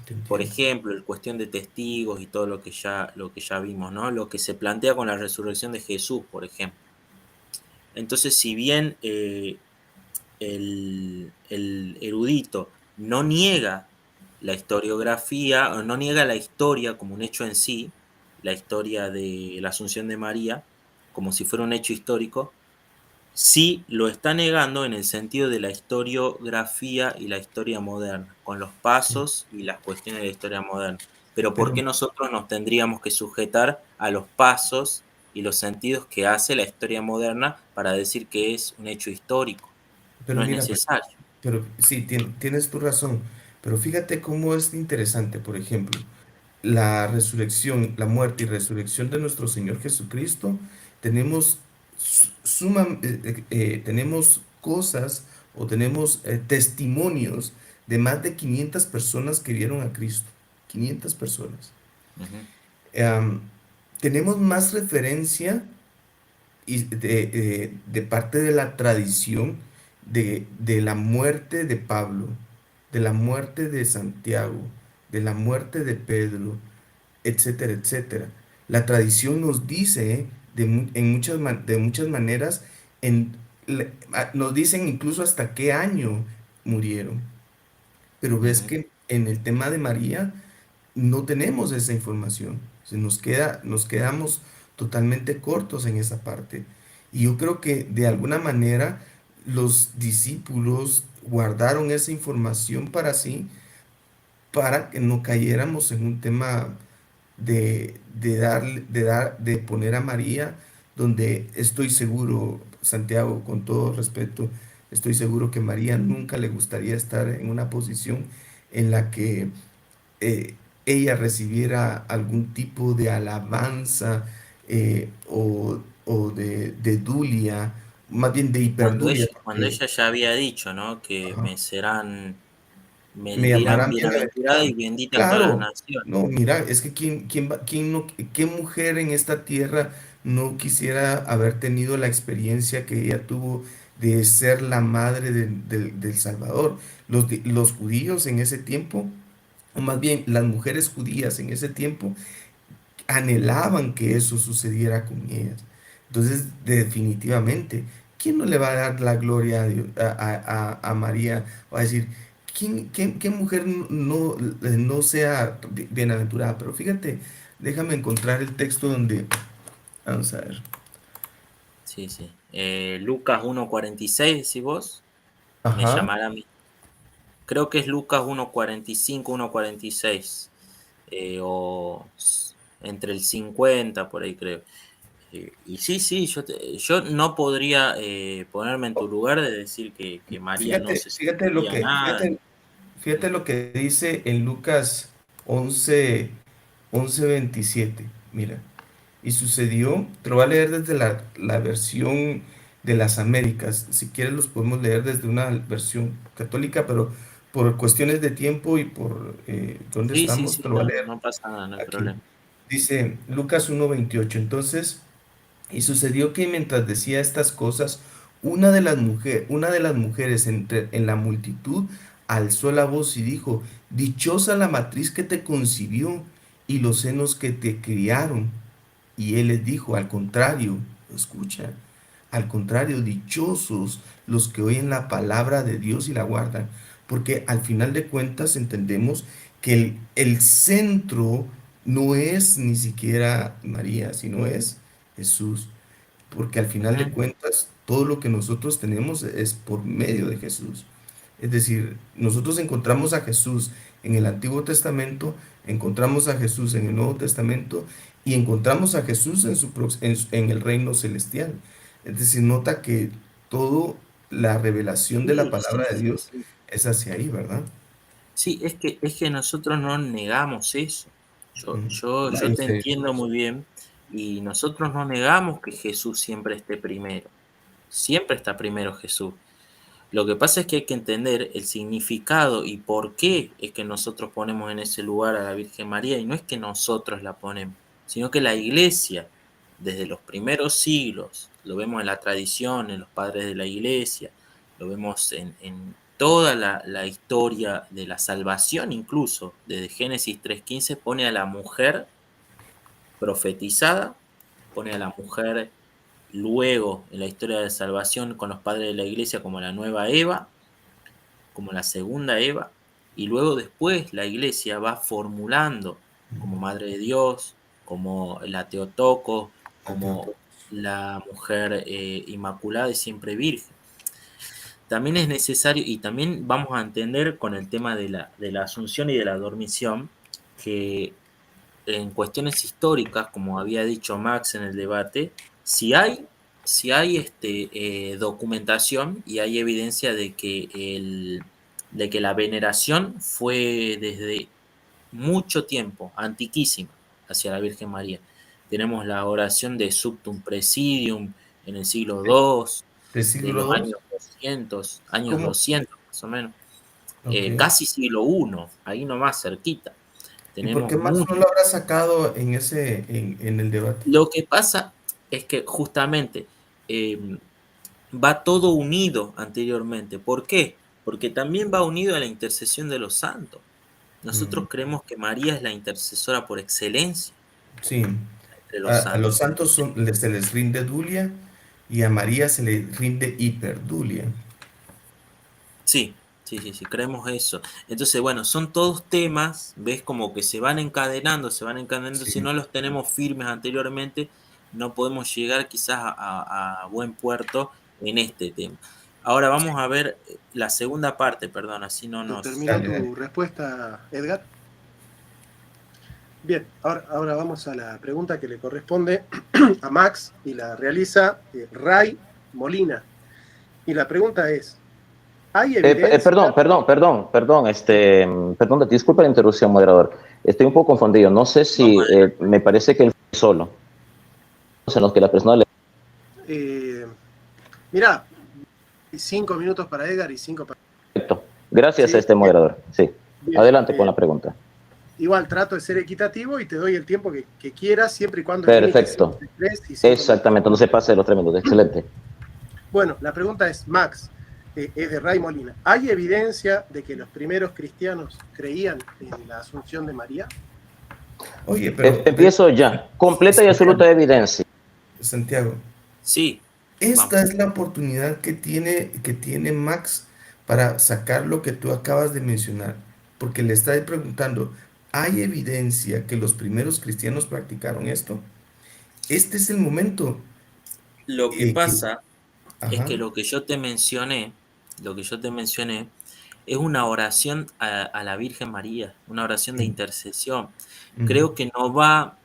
te Por entiendo. ejemplo, el cuestión de testigos y todo lo que ya vimos, ¿no? Lo que se plantea con la resurrección de Jesús, por ejemplo. Entonces, si bien el erudito no niega la historiografía, o no niega la historia como un hecho en sí, la historia de la Asunción de María, como si fuera un hecho histórico, sí lo está negando en el sentido de la historiografía y la historia moderna, con los Sí. pasos y las cuestiones de la historia moderna. Pero ¿por Pero, qué nosotros nos tendríamos que sujetar a los pasos y los sentidos que hace la historia moderna para decir que es un hecho histórico? pero No es mira, necesario. pero sí, tienes tu razón. Pero fíjate cómo es interesante, por ejemplo, la resurrección, la muerte y resurrección de nuestro Señor Jesucristo, tenemos, tenemos cosas o tenemos testimonios de más de 500 personas que vieron a Cristo. 500 personas. Ujú, Am, Tenemos más referencia y de parte de la tradición de la muerte de Pablo, de la muerte de Santiago, de la muerte de Pedro, etcétera, etcétera. La tradición nos dice de muchas maneras, nos dicen incluso hasta qué año murieron. Pero ves ujú. que en el tema de María no tenemos esa información. Nos quedamos totalmente cortos en esa parte. Y yo creo que de alguna manera los discípulos guardaron esa información para sí, para que no cayéramos en un tema de poner a María, donde estoy seguro, Santiago, con todo respeto, estoy seguro que María nunca le gustaría estar en una posición en la que eh, ella recibiera algún tipo de alabanza o de dulia, más bien de hiperdulia, Cuando porque ella ya había dicho, ¿no? Que ajá, me me dirán llamarán bienaventurada y bienaventurado. bendita en todas las Claro, naciones. no, mira, es que quién no, qué mujer en esta tierra no quisiera haber tenido la experiencia que ella tuvo de ser la madre del Salvador. Los judíos en ese tiempo, o más bien las mujeres judías en ese tiempo, anhelaban que eso sucediera con ellas. Entonces, definitivamente, ¿quién no le va a dar la gloria a, a María? Va a decir, qué mujer no sea bienaventurada? Pero fíjate, déjame encontrar el texto donde, vamos a ver, Sí, sí. Lucas 1:46, decís vos, me ajá, llamará a mí. Creo que es Lucas 1:45, 1:46, entre el 50, por ahí creo. Y sí, sí, yo no podría ponerme en tu lugar de decir que María no se fíjate lo sentiría que, nada. fíjate lo que dice en Lucas 11:27. Mira. Y sucedió, te lo voy a leer desde la versión de las Américas. Si quieres los podemos leer desde una versión católica, pero por cuestiones de tiempo y por dónde Sí, sí, estamos, sí, te lo voy a no, leer no pasa nada, no hay aquí. problema. Dice Lucas 1:28. Entonces, y sucedió que mientras decía estas cosas, una de las mujeres en la multitud alzó la voz y dijo: Dichosa la matriz que te concibió y los senos que te criaron. Y él les dijo: al contrario, escucha, al contrario, dichosos los que oyen la palabra de Dios y la guardan. Porque al final de cuentas entendemos que el centro no es ni siquiera María, sino es Jesús. Porque al final de Ujú. cuentas todo lo que nosotros tenemos es por medio de Jesús. Es decir, nosotros encontramos a Jesús en el Antiguo Testamento, encontramos a Jesús en el Nuevo Testamento y encontramos a Jesús en el reino celestial. Es decir, nota que toda la revelación de la Sí, palabra sí, de sí, Dios sí. es hacia ahí, ¿verdad? Sí, es que nosotros no negamos eso. Yo, Ujú. yo, No, yo yo te sé. entiendo muy bien y nosotros no negamos que Jesús siempre esté primero. Siempre está primero Jesús. Lo que pasa es que hay que entender el significado y por qué es que nosotros ponemos en ese lugar a la Virgen María y no es que nosotros la ponemos, sino que la Iglesia, desde los primeros siglos, lo vemos en la tradición, en los padres de la Iglesia, lo vemos en toda la historia de la salvación incluso, desde Génesis 3:15, pone a la mujer profetizada, pone a la mujer luego en la historia de salvación con los padres de la Iglesia como la nueva Eva, como la segunda Eva, y luego después la Iglesia va formulando como Madre de Dios, como la Teotocos, como la mujer inmaculada y siempre virgen. También es necesario, y también vamos a entender con el tema de la asunción y de la dormición, que en cuestiones históricas, como había dicho Max en el debate, si hay documentación y hay evidencia de que la veneración fue desde mucho tiempo, antiquísima, hacia la Virgen María. Tenemos la oración de Subtum Presidium en el siglo II, ¿Del de siglo los II? años ¿Cómo? 200 más o menos, Ok. casi siglo I, ahí nomás cerquita. ¿Y por Tenemos qué Max no mucho. lo habrá sacado en el debate? Lo que pasa es que justamente eh, va todo unido anteriormente. ¿Por qué? Porque también va unido a la intercesión de los santos. Mm, Nosotros creemos que María es la intercesora por excelencia sí. entre los A los santos. santos se les rinde dulia y a María se le rinde hiperdulia. Sí, sí, sí, sí, creemos eso. Entonces, bueno, son todos temas, ves, como que se van encadenando, se van encadenando. Si Sí. no los tenemos firmes anteriormente, no podemos llegar quizás a buen puerto en este tema. Ahora vamos a ver la segunda parte, perdón, así no nos... ¿Terminó Dale, dale. tu respuesta, Edgar? Bien, ahora vamos a la pregunta que le corresponde a Max y la realiza Ray Molina. Y la pregunta es, ¿hay evidencia? Perdón, disculpa la interrupción, moderador. Estoy un poco confundido. No sé Vamos si adelante. me parece que él fue solo, en los que la persona le... Mirá, 5 minutos para Edgar y 5 para... Perfecto. Gracias a Sí, este bien, moderador. Sí. bien, Adelante con bien. la pregunta. Igual trato de ser equitativo y te doy el tiempo que quieras, siempre y cuando el límite sea Perfecto. entre 3 y 5 minutos. Exactamente, no se pase de los 3 minutos. Excelente. Bueno, la pregunta es, Max, es de Ray Molina. ¿Hay evidencia de que los primeros cristianos creían en la asunción de María? Oye, pero Empiezo ya. Completa y Santiago, absoluta evidencia. Santiago, Sí, esta vamos. es la oportunidad que tiene Max para sacar lo que tú acabas de mencionar, porque le está preguntando, ¿hay evidencia que los primeros cristianos practicaron esto? Este es el momento Lo que que, pasa es ajá, que lo que yo te mencioné, es una oración a la Virgen María, una oración de mm, intercesión. ujú, Creo que no va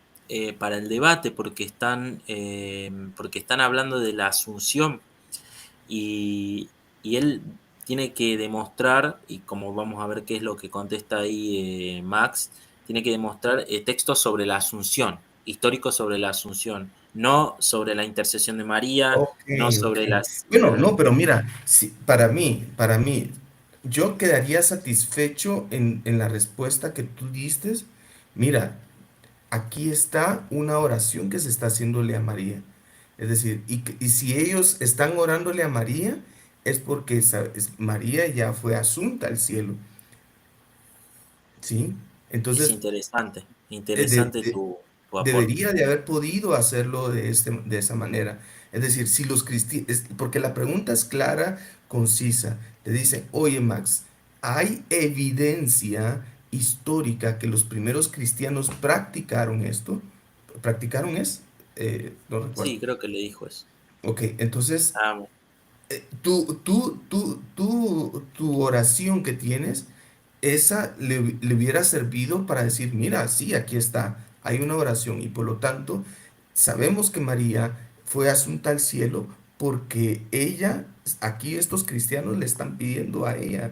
para el debate porque están hablando de la asunción y él tiene que demostrar, y como vamos a ver qué es lo que contesta ahí Max, tiene que demostrar textos sobre la asunción, históricos sobre la asunción, no sobre la intercesión de María, ok, no ok. sobre las... Bueno, no, pero mira, para mí, yo quedaría satisfecho en la respuesta que tú diste. Mira, aquí está una oración que se está haciéndole a María. Es decir, y si ellos están orándole a María, es porque María ya fue asunta al cielo, ¿sí? Es Entonces, interesante, eh, de- interesante de- tu aporte. debería de haber podido hacerlo de esa manera. Es decir, si los cristianos, porque la pregunta es clara, concisa. Te dice, oye Max, ¿hay evidencia histórica que los primeros cristianos practicaron esto? ¿Practicaron es? No recuerdo. Sí, creo que le dijo eso. Ok, entonces Ah, tu oración que tienes, esa le hubiera servido para decir, mira, sí, aquí está, hay una oración y por lo tanto sabemos que María fue asunta al cielo porque ella, aquí estos cristianos le están pidiendo a ella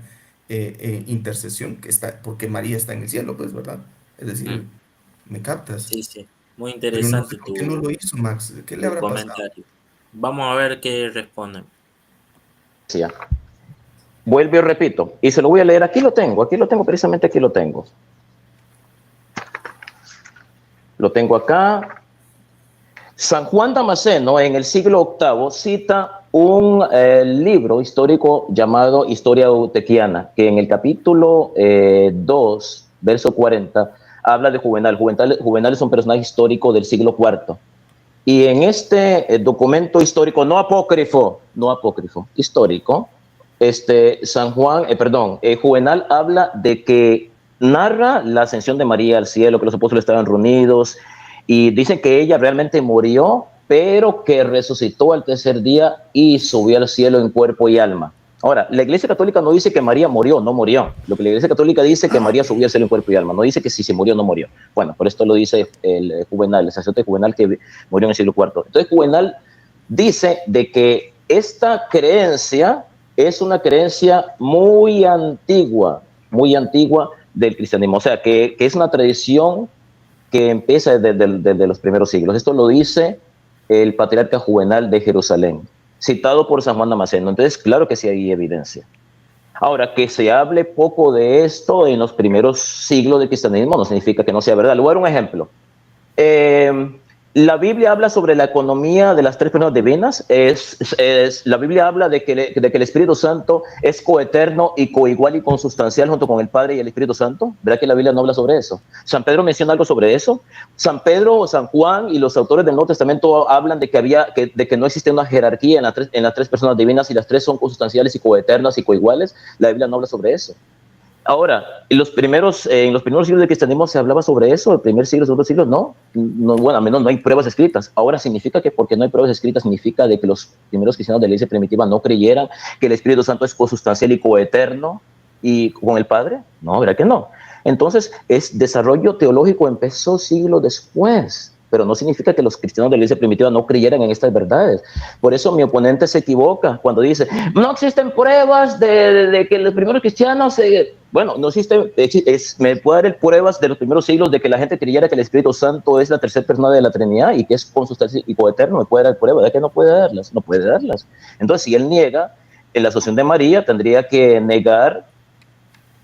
intercesión, que está, porque María está en el cielo, pues, ¿verdad? Es decir, mm, ¿me captas? sí, sí. Muy Pero no sé interesante por qué no lo hizo, Max. ¿Qué le tu habrá pasado? comentario. Vamos a ver qué responden. Decía. Vuelvo y repito, y se lo voy a leer, aquí lo tengo, precisamente aquí lo tengo acá. San Juan Damasceno en el siglo VIII cita un libro histórico llamado Historia Eutequiana, que en el capítulo 2, verso 40, habla de Juvenal. Juvenal es un personaje histórico del siglo IV. Y en este documento histórico, no apócrifo, histórico, Juvenal habla de que narra la ascensión de María al cielo, que los apóstoles estaban reunidos, y dicen que ella realmente murió, pero que resucitó al tercer día y subió al cielo en cuerpo y alma. Ahora, la Iglesia Católica no dice que María murió, no murió. Lo que la Iglesia Católica dice que María subió al cielo en cuerpo y alma. No dice que si se murió, no murió. Bueno, por esto lo dice el Juvenal, el sacerdote Juvenal que murió en el siglo IV. Entonces, Juvenal dice de que esta creencia es una creencia muy antigua del cristianismo. O sea, que es una tradición que empieza desde los primeros siglos. Esto lo dice el patriarca Juvenal de Jerusalén, citado por San Juan Damasceno. Entonces, claro que sí hay evidencia. Ahora, que se hable poco de esto en los primeros siglos del cristianismo no significa que no sea verdad. Le voy a dar un ejemplo. Eh, la Biblia habla sobre la economía de las tres personas divinas. La Biblia habla de que el Espíritu Santo es coeterno y coigual y consustancial junto con el Padre y el Espíritu Santo. ¿Verdad que la Biblia no habla sobre eso? San Pedro menciona algo sobre eso. San Pedro, San Juan y los autores del Nuevo Testamento hablan de que no existe una jerarquía en las tres personas divinas y las tres son consustanciales y coeternas y coiguales. La Biblia no habla sobre eso. Ahora, en los primeros siglos del cristianismo se hablaba sobre eso, el primer siglo, segundo siglo, bueno, al menos no hay pruebas escritas. Ahora significa que porque no hay pruebas escritas significa de que los primeros cristianos de la iglesia primitiva no creyeran que el Espíritu Santo es consustancial y coeterno y con el Padre. No, ¿verdad que no? Entonces, desarrollo teológico empezó siglos después, pero no significa que los cristianos de la iglesia primitiva no creyeran en estas verdades. Por eso mi oponente se equivoca cuando dice, no existen pruebas de que los primeros cristianos... bueno, no existe, me puede dar pruebas de los primeros siglos de que la gente creyera que el Espíritu Santo es la tercera persona de la Trinidad y que es consustancial y coeterno. Me puede dar pruebas de que no puede darlas, no puede darlas. Entonces, si él niega en la asociación de María, tendría que negar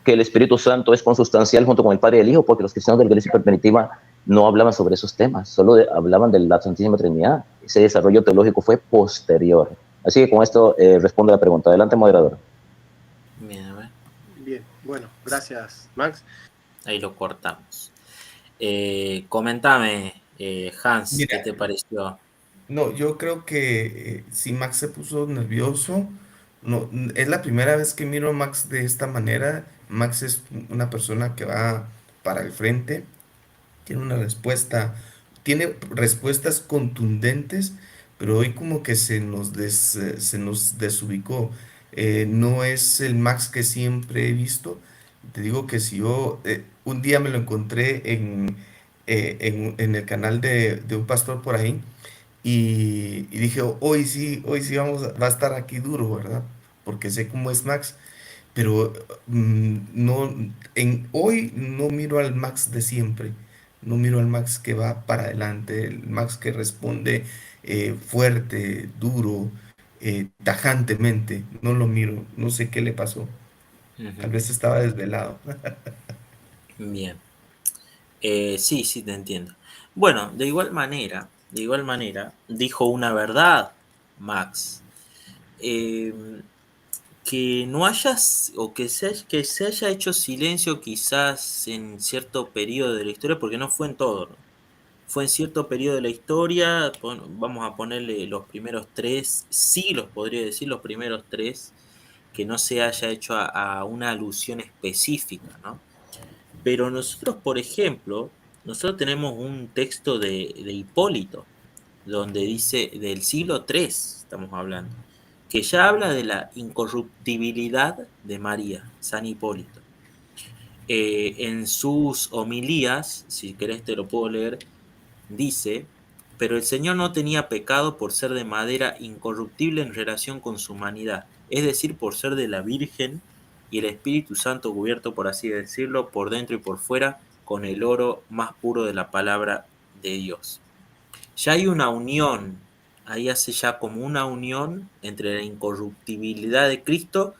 que el Espíritu Santo es consustancial junto con el Padre y el Hijo, porque los cristianos de la Iglesia primitiva no hablaban sobre esos temas, solo hablaban de la Santísima Trinidad. Ese desarrollo teológico fue posterior. Así que con esto respondo a la pregunta. Adelante, moderador. Bien, a ver. Bien, bueno, gracias, Max. Ahí lo cortamos. Comentame, Hans, Mira, ¿qué te pareció? no, yo creo que si Max se puso nervioso, no, es la primera vez que miro a Max de esta manera. Max es una persona que va para el frente, tiene una respuesta, tiene respuestas contundentes, pero hoy como que se nos desubicó. No es el Max que siempre he visto. Te digo que si yo un día me lo encontré en el canal de un pastor por ahí y dije, hoy sí va a estar aquí duro, ¿verdad? Porque sé cómo es Max, pero no, hoy no miro al Max de siempre, no miro al Max que va para adelante, el Max que responde fuerte, duro, tajantemente, no lo miro, no sé qué le pasó. Tal Ujú. vez estaba desvelado. Bien. Sí, sí, te entiendo. Bueno, de igual manera, dijo una verdad, Max. Eh, que no hayas, o que se haya hecho silencio quizás en cierto periodo de la historia, porque no fue en todo, ¿no? Fue en cierto periodo de la historia, vamos a ponerle los primeros 3 siglos, podría decir, los primeros 3, que no se haya hecho a una alusión específica, ¿no? Pero nosotros, por ejemplo, nosotros tenemos un texto de Hipólito, donde dice del siglo III, estamos hablando, que ya habla de la incorruptibilidad de María, San Hipólito. En sus homilías, si querés te lo puedo leer, dice, pero el Señor no tenía pecado por ser de madera incorruptible en relación con su humanidad, es decir, por ser de la Virgen y el Espíritu Santo cubierto, por así decirlo, por dentro y por fuera, con el oro más puro de la palabra de Dios. Ya hay una unión, ahí hace ya como una unión entre la incorruptibilidad de Cristo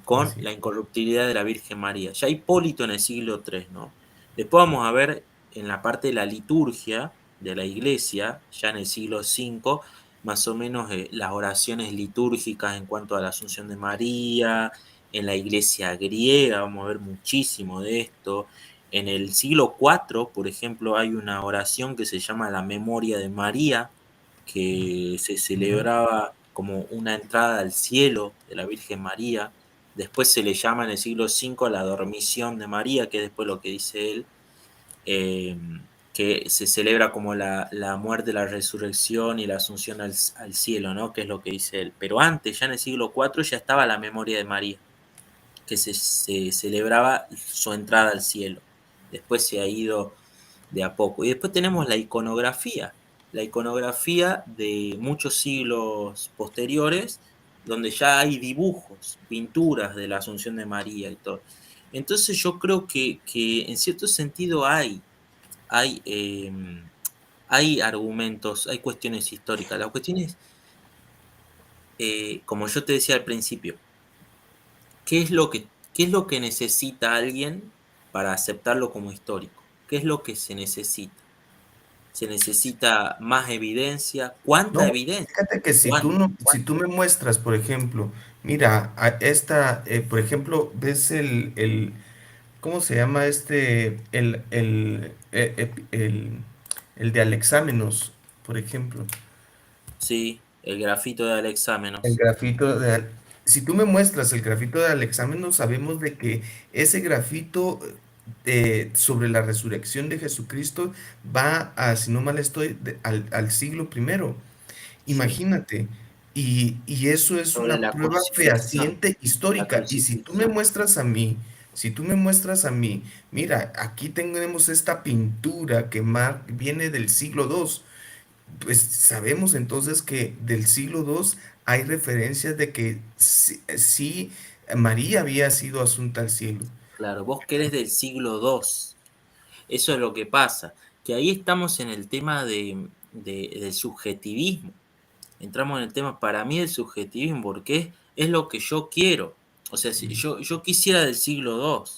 con Así. la incorruptibilidad de la Virgen María. Ya Hipólito en el siglo III, ¿no? Después vamos a ver en la parte de la liturgia de la iglesia, ya en el siglo V, más o menos las oraciones litúrgicas en cuanto a la Asunción de María, en la iglesia griega, vamos a ver muchísimo de esto. En el siglo IV, por ejemplo, hay una oración que se llama la Memoria de María, que se Ujú. celebraba como una entrada al cielo de la Virgen María. Después se le llama en el siglo V la Dormición de María, que es después lo que dice él, eh, que se celebra como la muerte, la resurrección y la asunción al cielo, ¿no? Que es lo que dice él. Pero antes, ya en el siglo IV, ya estaba la Memoria de María, que se celebraba su entrada al cielo. Después se ha ido de a poco. Y después tenemos la iconografía de muchos siglos posteriores, donde ya hay dibujos, pinturas de la Asunción de María y todo. Entonces yo creo que en cierto sentido hay, eh, hay argumentos, hay cuestiones históricas. Las cuestiones, como yo te decía al principio, qué es lo que necesita alguien para aceptarlo como histórico? ¿Qué es lo que se necesita? Se necesita más evidencia. ¿Cuánta No, evidencia? fíjate que si tú ¿Cuánta? no, si tú me muestras, por ejemplo, mira, por ejemplo, ves ¿cómo se llama este? El de Alexámenos, por ejemplo. Sí, el grafito de El Alexámenos. grafito si tú me muestras el grafito de Alexámenos, sabemos de que ese grafito sobre la resurrección de Jesucristo va a, si no mal estoy, al siglo primero. Sí. Imagínate. Y eso es Sobre una la prueba crucifixión. fehaciente La histórica. Y crucifixión. si tú me muestras a mí, mira, aquí tenemos esta pintura que viene del siglo II. Pues sabemos entonces que del siglo II hay referencias de que sí, María había sido asunta al cielo. Claro, vos querés del siglo II. Eso es lo que pasa. Que ahí estamos en el tema del subjetivismo. Entramos en el tema para mí del subjetivismo, porque es lo que yo quiero. O sea, si yo quisiera del siglo II.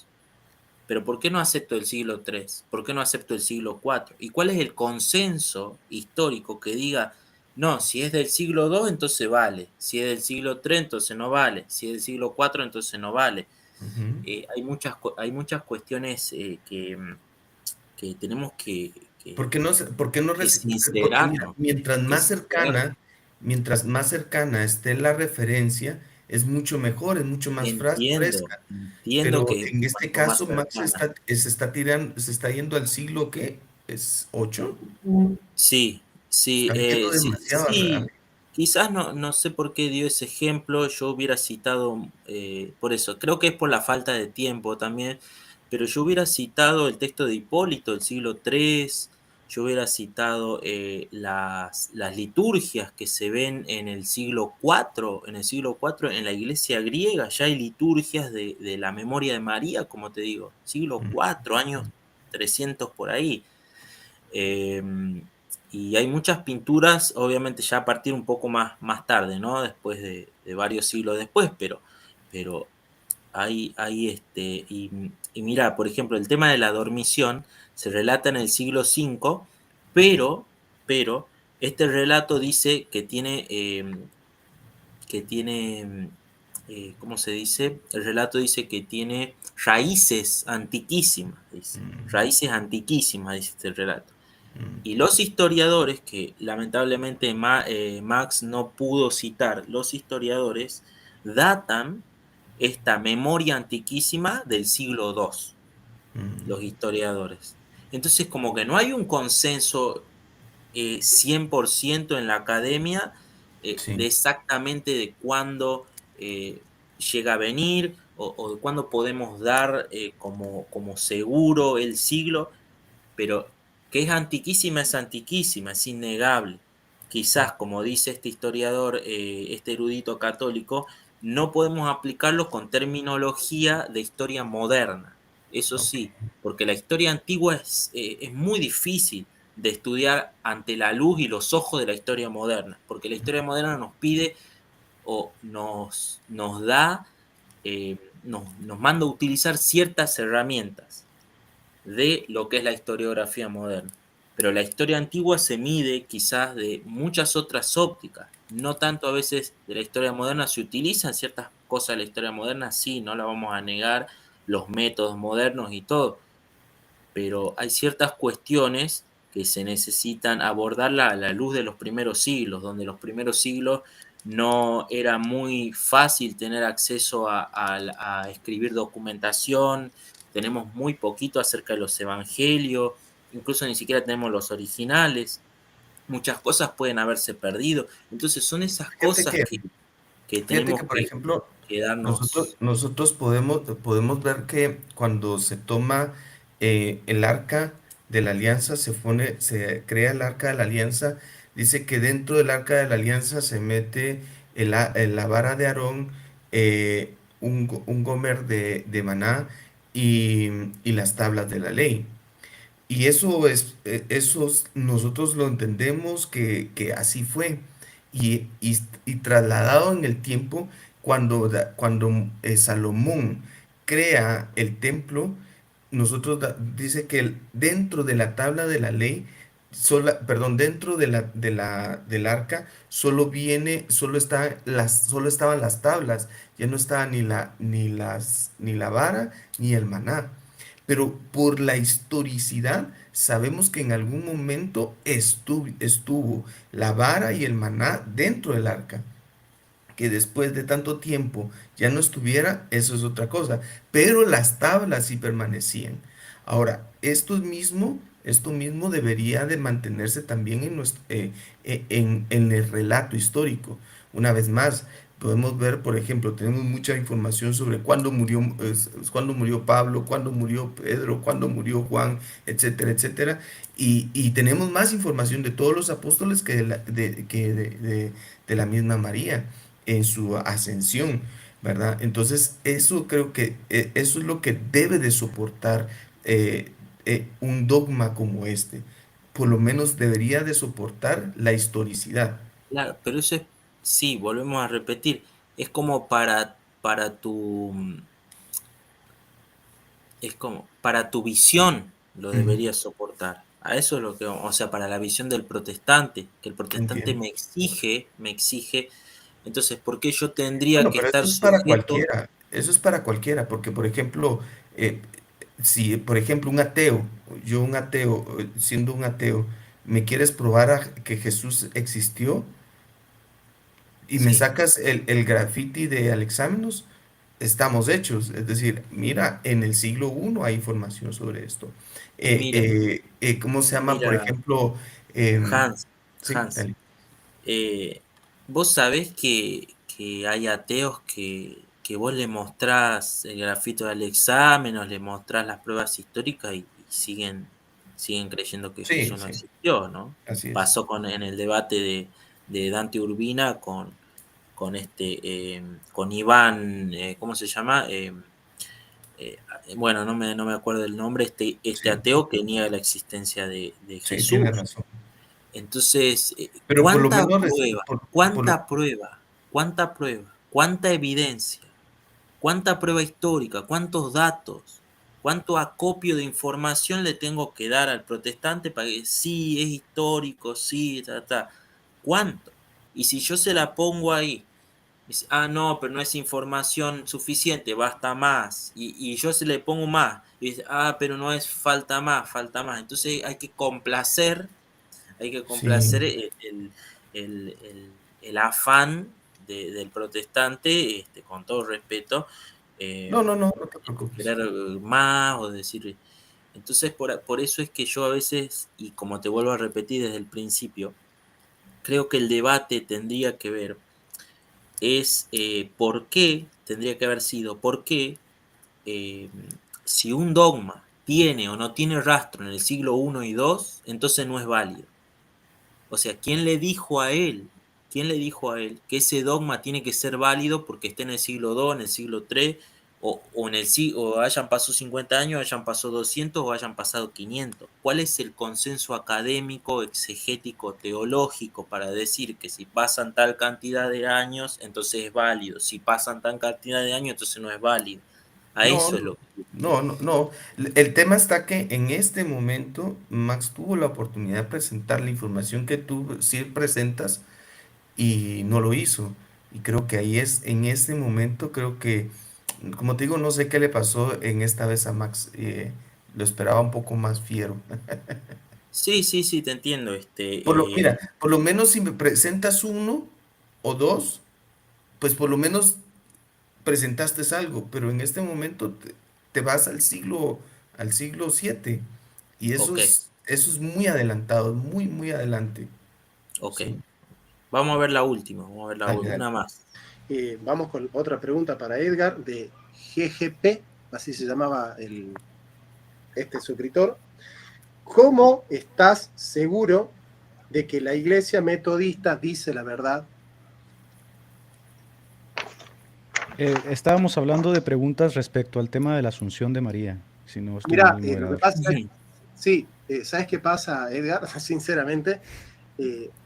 Pero ¿por qué no acepto el siglo III? ¿Por qué no acepto el siglo IV? ¿Y cuál es el consenso histórico que diga, no, si es del siglo II, entonces vale, si es del siglo III, entonces no vale, si es del siglo IV, entonces no vale? Ujú. Hay muchas cuestiones que tenemos Por qué no que porque mira, sincerarnos, que sincerarnos. mientras más cercana esté la referencia, es mucho mejor, es mucho más fresca. Entiendo Pero que en este cuanto más caso, Max cercana. se está yendo al siglo ¿qué? ¿Es 8? Sí, sí, Está yendo sí, demasiado sí. rápido. Quizás no sé por qué dio ese ejemplo. Yo hubiera citado, por eso, creo que es por la falta de tiempo también, pero yo hubiera citado el texto de Hipólito del siglo III. Yo hubiera citado las liturgias que se ven en el siglo IV, en la iglesia griega. Ya hay liturgias de la memoria de María, como te digo, siglo IV, años 300 por ahí. Eh, y hay muchas pinturas, obviamente ya a partir un poco más tarde, ¿no? Después de varios siglos después, pero y mira, por ejemplo, el tema de la dormición se relata en el siglo V, pero, pero este relato dice ¿cómo se dice? El relato dice que tiene raíces antiquísimas, dice. Raíces antiquísimas, dice este relato. Y los historiadores, que lamentablemente Max no pudo citar, los historiadores datan esta memoria antiquísima del siglo II, los historiadores. Entonces, como que no hay un consenso 100% en la academia de Sí, exactamente de cuándo llega a venir o de cuándo podemos dar como seguro el siglo, pero que es antiquísima, es innegable. Quizás, como dice este historiador, este erudito católico, no podemos aplicarlo con terminología de historia moderna. Eso ok, sí, porque la historia antigua es muy difícil de estudiar ante la luz y los ojos de la historia moderna, porque la historia moderna nos pide o nos da, nos manda a utilizar ciertas herramientas de lo que es la historiografía moderna. Pero la historia antigua se mide quizás de muchas otras ópticas, no tanto a veces de la historia moderna. Se utilizan ciertas cosas de la historia moderna, sí, no la vamos a negar, los métodos modernos y todo, pero hay ciertas cuestiones que se necesitan abordar a la luz de los primeros siglos, donde los primeros siglos no era muy fácil tener acceso a escribir documentación, tenemos muy poquito acerca de los evangelios, incluso ni siquiera tenemos los originales, muchas cosas pueden haberse perdido, entonces son esas fíjate cosas que, que fíjate que, tenemos por ejemplo, que nosotros, darnos. nosotros podemos ver que cuando se toma el arca de la alianza, se crea el arca de la alianza, dice que dentro del arca de la alianza se mete la vara de Aarón, un gomer de maná y las tablas de la ley. Y nosotros lo entendemos que así fue. Y trasladado en el tiempo, cuando Salomón crea el templo, dice que dentro de la tabla de la ley, perdón, dentro del arca, solo estaban las tablas, ya no estaba ni la vara ni el maná. Pero por la historicidad sabemos que en algún momento estuvo la vara y el maná dentro del arca. Que después de tanto tiempo ya no estuviera, eso es otra cosa. Pero las tablas sí permanecían. Ahora, esto mismo debería de mantenerse también en el relato histórico. Una vez más, podemos ver, por ejemplo, tenemos mucha información sobre cuándo murió Pablo, cuándo murió Pedro, cuándo murió Juan, etcétera, etcétera. Y tenemos más información de todos los apóstoles de la misma María en su ascensión, ¿verdad? Entonces, eso creo que eso es lo que debe de soportar un dogma como este. Por lo menos debería de soportar la historicidad. Claro, pero eso es, sí, volvemos a repetir, es como es como para tu visión lo Ujú, deberías soportar. A eso es lo que, o sea, para la visión del protestante, que el protestante entiendo. me exige, entonces, ¿por qué yo tendría Bueno, que pero estar sujeto? eso es para cualquiera, porque por ejemplo, eh, si por ejemplo un ateo, siendo un ateo, me quieres probar que Jesús existió, y me Sí, sacas el graffiti de Alexamenos, estamos hechos. Es decir, mira, en el siglo I hay información sobre esto. mira, ¿Cómo se llama? Por mira, ejemplo, em, Hans, sí, Hans, dale. vos sabés que hay ateos que vos le mostrás el grafito del examen o le mostrás las pruebas históricas y siguen creyendo que Sí, Jesús no sí, existió, ¿no? así es. Pasó en el debate de Dante Urbina con Iván, ¿cómo se llama? Bueno, no me acuerdo el nombre, este Sí, ateo que niega la existencia de sí, tienes Jesús. razón. Entonces, Pero por lo menos, cuánta prueba, cuánta evidencia ¿Cuánta prueba histórica? ¿Cuántos datos? ¿Cuánto acopio de información le tengo que dar al protestante para que sí, es histórico, sí, ¿Cuánto? Y si yo se la pongo ahí, dice, no, pero no es información suficiente, basta más. Y yo se le pongo más. Y dice, pero no es, falta más, falta más. Entonces hay que Sí. complacer el, el afán del protestante, con todo respeto, No, no, no, de no te preocupes. querer más o decir. Entonces, por eso es que yo a veces, y como te vuelvo a repetir desde el principio, creo que el debate tendría que ver es por qué, tendría que haber sido, por qué eh, si un dogma tiene o no tiene rastro en el siglo I y II, entonces no es válido. O sea, ¿quién le dijo a él? ¿Quién le dijo a él que ese dogma tiene que ser válido porque esté en el siglo II, en el siglo III, o hayan pasado 50 años, hayan pasado 200 o hayan pasado 500? ¿Cuál es el consenso académico, exegético, teológico para decir que si pasan tal cantidad de años, entonces es válido? Si pasan tal cantidad de años, entonces no es válido. A No, eso es no, lo que... no, no, no. El tema está que en este momento Max tuvo la oportunidad de presentar la información que tú sí presentas y no lo hizo. Y creo que ahí es, en este momento, creo que, como te digo, no sé qué le pasó en esta vez a Max. Lo esperaba un poco más fiero. Sí, sí, sí, te entiendo. Mira, por lo menos si me presentas uno o dos, pues por lo menos presentaste algo, pero en este momento te vas al siglo 7 y Ok, eso es muy adelantado, muy, muy adelante. ok. Sí, Vamos a ver la última, vamos a ver dale, una dale. más. Vamos con otra pregunta para Edgar de GGP, así se llamaba este suscriptor. ¿Cómo estás seguro de que la iglesia metodista dice la verdad? Estábamos hablando de preguntas respecto al tema de la Asunción de María, si no estoy Mira, mal, lo que moderador. pasa es, sí, ¿sabes qué pasa, Edgar? Sinceramente,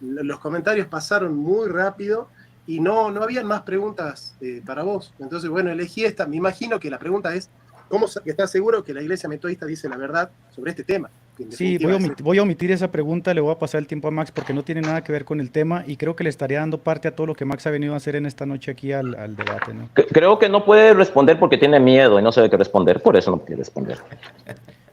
los comentarios pasaron muy rápido y no habían más preguntas para vos. Entonces, bueno, elegí esta. Me imagino que la pregunta es, ¿cómo estás seguro que la iglesia metodista dice la verdad sobre este tema? Que en Sí, definitiva es voy a omitir esa pregunta, le voy a pasar el tiempo a Max porque no tiene nada que ver con el tema y creo que le estaría dando parte a todo lo que Max ha venido a hacer en esta noche aquí al debate, ¿no? Creo que no puede responder porque tiene miedo y no sabe qué responder, por eso no quiere responder.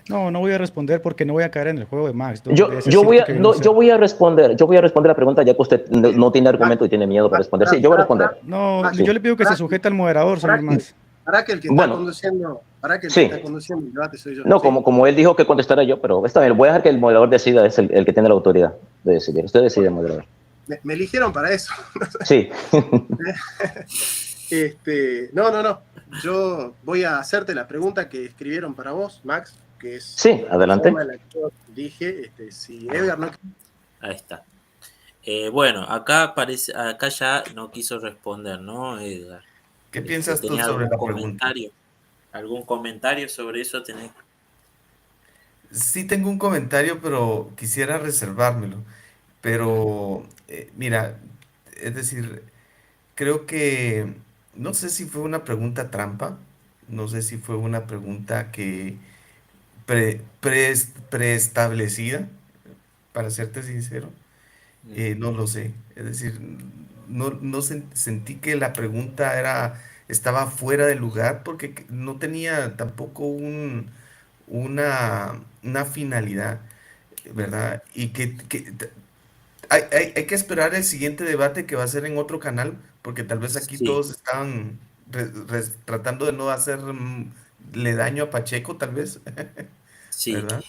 No, no voy a responder porque no voy a caer en el juego de Max, de Yo, ese yo, voy circo a, que vino a no, hacer. yo voy a responder la pregunta ya que usted no tiene argumento y tiene miedo para responder. Sí, yo voy a responder. No, Sí. yo le pido que se sujete al moderador, señor Max. para que el que está Bueno, conduciendo, sí. el debate soy yo. No, ¿Sí? como él dijo que contestara yo, pero está bien, voy a dejar que el moderador decida, es el que tiene la autoridad de decidir. Usted decide, moderador. Me eligieron para eso. Sí. No. Yo voy a hacerte la pregunta que escribieron para vos, Max, que es Sí, la adelante. forma en la que yo dije, si Edgar no... Ahí está. Bueno, acá ya no quiso responder, ¿no, Edgar? ¿Qué piensas tú ¿Tenía sobre algún la pregunta? comentario? ¿Algún comentario sobre eso tenés? Sí tengo un comentario, pero quisiera reservármelo. Pero, mira, es decir, creo que, no sé si fue una pregunta trampa, no sé si fue una pregunta que preestablecida, para serte sincero, no lo sé. Es decir, no sentí que la pregunta estaba fuera de lugar porque no tenía tampoco una finalidad, ¿verdad? Y hay que esperar el siguiente debate que va a ser en otro canal, porque tal vez aquí Sí, todos estaban tratando de no le daño a Pacheco, tal vez, sí. ¿verdad?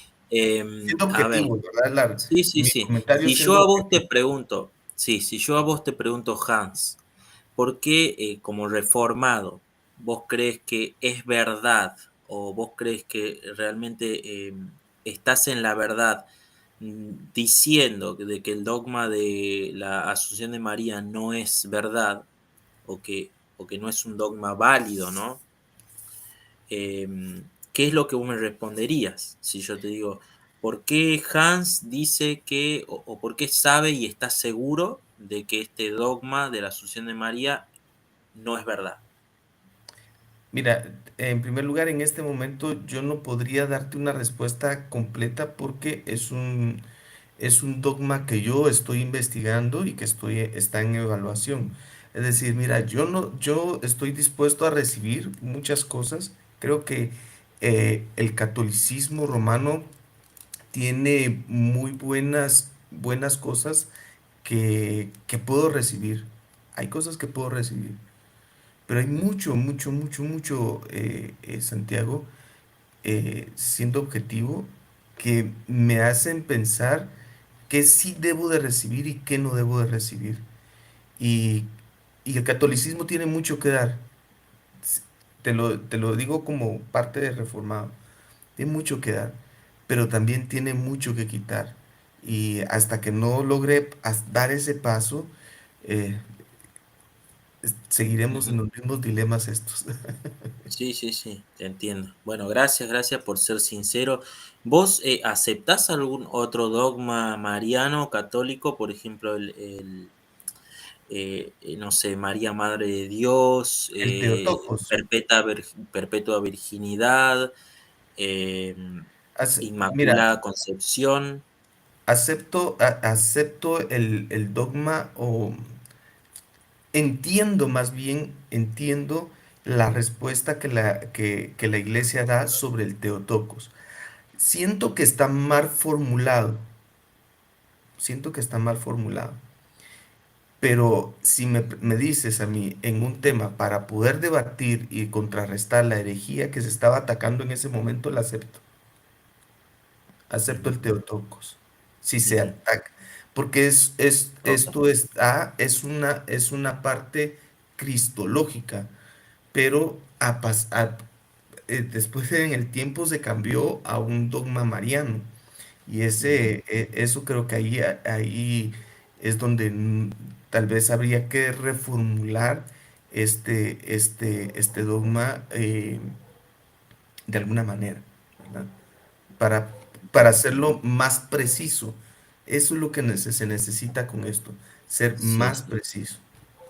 Siendo A ver, objetivo, ¿verdad? sí, sí, Mi sí. comentario Si yo siendo a vos te objetivo. pregunto, sí, si yo a vos te pregunto, Hans, ¿por qué como reformado vos crees que es verdad o vos crees que realmente estás en la verdad diciendo de que el dogma de la Asunción de María no es verdad o que no es un dogma válido, ¿no? ¿Qué es lo que vos me responderías si yo te digo, ¿por qué Hans dice que, o por qué sabe y está seguro de que este dogma de la Asunción de María no es verdad? Mira, en primer lugar, en este momento yo no podría darte una respuesta completa porque es un dogma que yo estoy investigando y que está en evaluación. Es decir, mira, yo estoy dispuesto a recibir muchas cosas. Creo que el catolicismo romano tiene muy buenas cosas que puedo recibir. Hay cosas que puedo recibir. Pero hay mucho, Santiago, siendo objetivo, que me hacen pensar qué sí debo de recibir y qué no debo de recibir. Y, y el catolicismo tiene mucho que dar. S- te lo digo como parte de reformado. Tiene mucho que dar, pero también tiene mucho que quitar. Y hasta que no logre dar ese paso, eh, seguiremos en Ujú. los mismos dilemas estos. Sí, sí, sí, te entiendo. Bueno, gracias, gracias por ser sincero. ¿Vos aceptás algún otro dogma mariano, católico, por ejemplo, no sé, María Madre de Dios, El Teotocos. perpetua virginidad, eh, Mira, Inmaculada Concepción? acepto el dogma o entiendo más bien, entiendo la respuesta que la iglesia da sobre el Teotocos. Siento que está mal formulado, siento que está mal formulado, pero si me dices a mí en un tema para poder debatir y contrarrestar la herejía que se estaba atacando en ese momento, la acepto. Acepto Ujú, el Teotocos. Si se ujú. ataca. Porque Ok. es una parte cristológica, pero después en el tiempo se cambió a un dogma mariano. Y Ujú, eso creo que ahí es donde tal vez habría que reformular este dogma de alguna manera, ¿verdad? para, para hacerlo más preciso. Eso es lo que se necesita con esto, ser sí, más sí. preciso.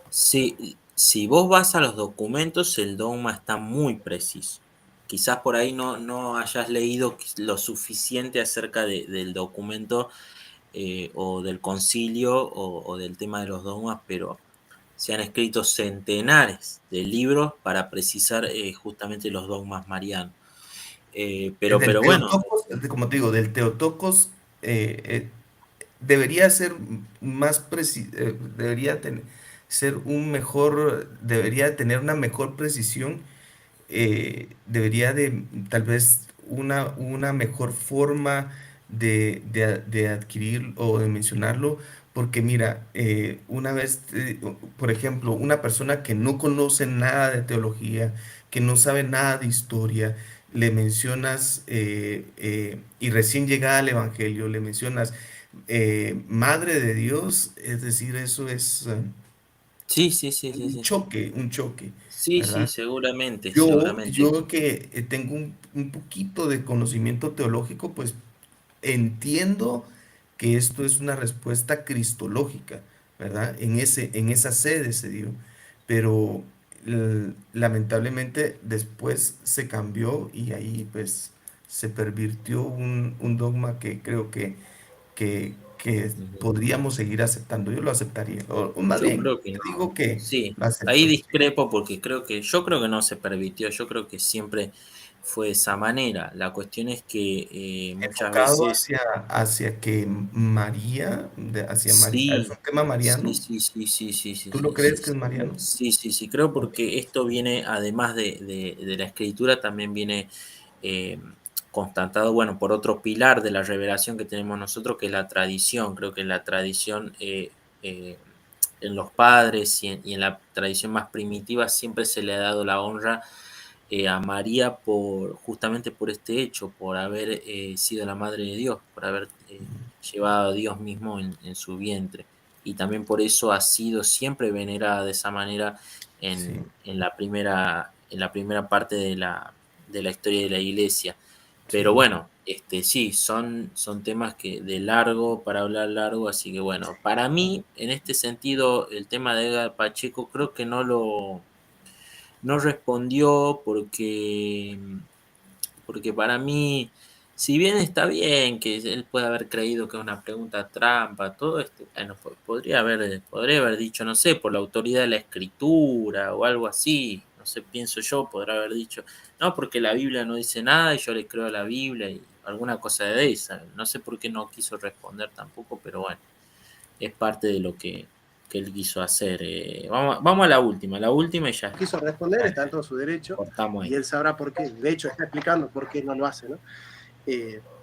Sí, si vos vas a los documentos, el dogma está muy preciso. Quizás por ahí no hayas leído lo suficiente acerca del documento o del concilio o del tema de los dogmas, pero se han escrito centenares de libros para precisar justamente los dogmas marianos. Del Pero bueno, Teotocos, como te digo, del Teotocos debería ser más preciso, ser un mejor, debería tener una mejor precisión, debería de tal vez una mejor forma de adquirir o de mencionarlo, porque mira, una vez, por ejemplo, una persona que no conoce nada de teología, que no sabe nada de historia, le mencionas, y recién llegada al Evangelio, le mencionas Madre de Dios, es decir, eso es sí, sí, sí, sí, sí. un choque, Sí, sí, ¿verdad? seguramente, seguramente. Yo que tengo un poquito de conocimiento teológico, pues entiendo que esto es una respuesta cristológica, ¿verdad? En esa sede se dio, pero lamentablemente después se cambió y ahí pues se pervirtió un dogma que creo que Ujú. podríamos seguir aceptando. Yo lo aceptaría, o más Yo bien, creo que te no. digo que Sí, lo ahí acepto. discrepo porque yo creo que no se permitió, yo creo que siempre fue de esa manera. La cuestión es que muchas Enfocado veces hacia que María, hacia María, es sí, un tema sí, mariano. sí, sí, sí, sí, sí, ¿Tú lo sí, sí, crees que sí, es mariano? sí, sí, sí, creo Ok. porque esto viene, además de la escritura, también viene eh, constatado, bueno, por otro pilar de la revelación que tenemos nosotros, que es la tradición. Creo que la tradición eh, en los padres y en la tradición más primitiva siempre se le ha dado la honra a María justamente por este hecho, por haber sido la madre de Dios, por haber llevado a Dios mismo en su vientre. Y también por eso ha sido siempre venerada de esa manera Sí, en la primera parte de la historia de la iglesia. Pero sí. bueno, sí, son temas que de largo para hablar largo, así que bueno, para mí, en este sentido, el tema de Edgar Pacheco creo que no respondió porque para mí, si bien está bien que él puede haber creído que es una pregunta trampa, todo esto, bueno, podría haber dicho, no sé, por la autoridad de la escritura o algo así, no sé, pienso yo, podrá haber dicho, no, porque la Biblia no dice nada y yo le creo a la Biblia y alguna cosa de esa. No sé por qué no quiso responder tampoco, pero bueno, es parte de lo que él quiso hacer. Vamos a la última y ya Quiso responder, está en todo su derecho, cortamos y ahí. él sabrá por qué. De hecho, está explicando por qué no lo hace, ¿no?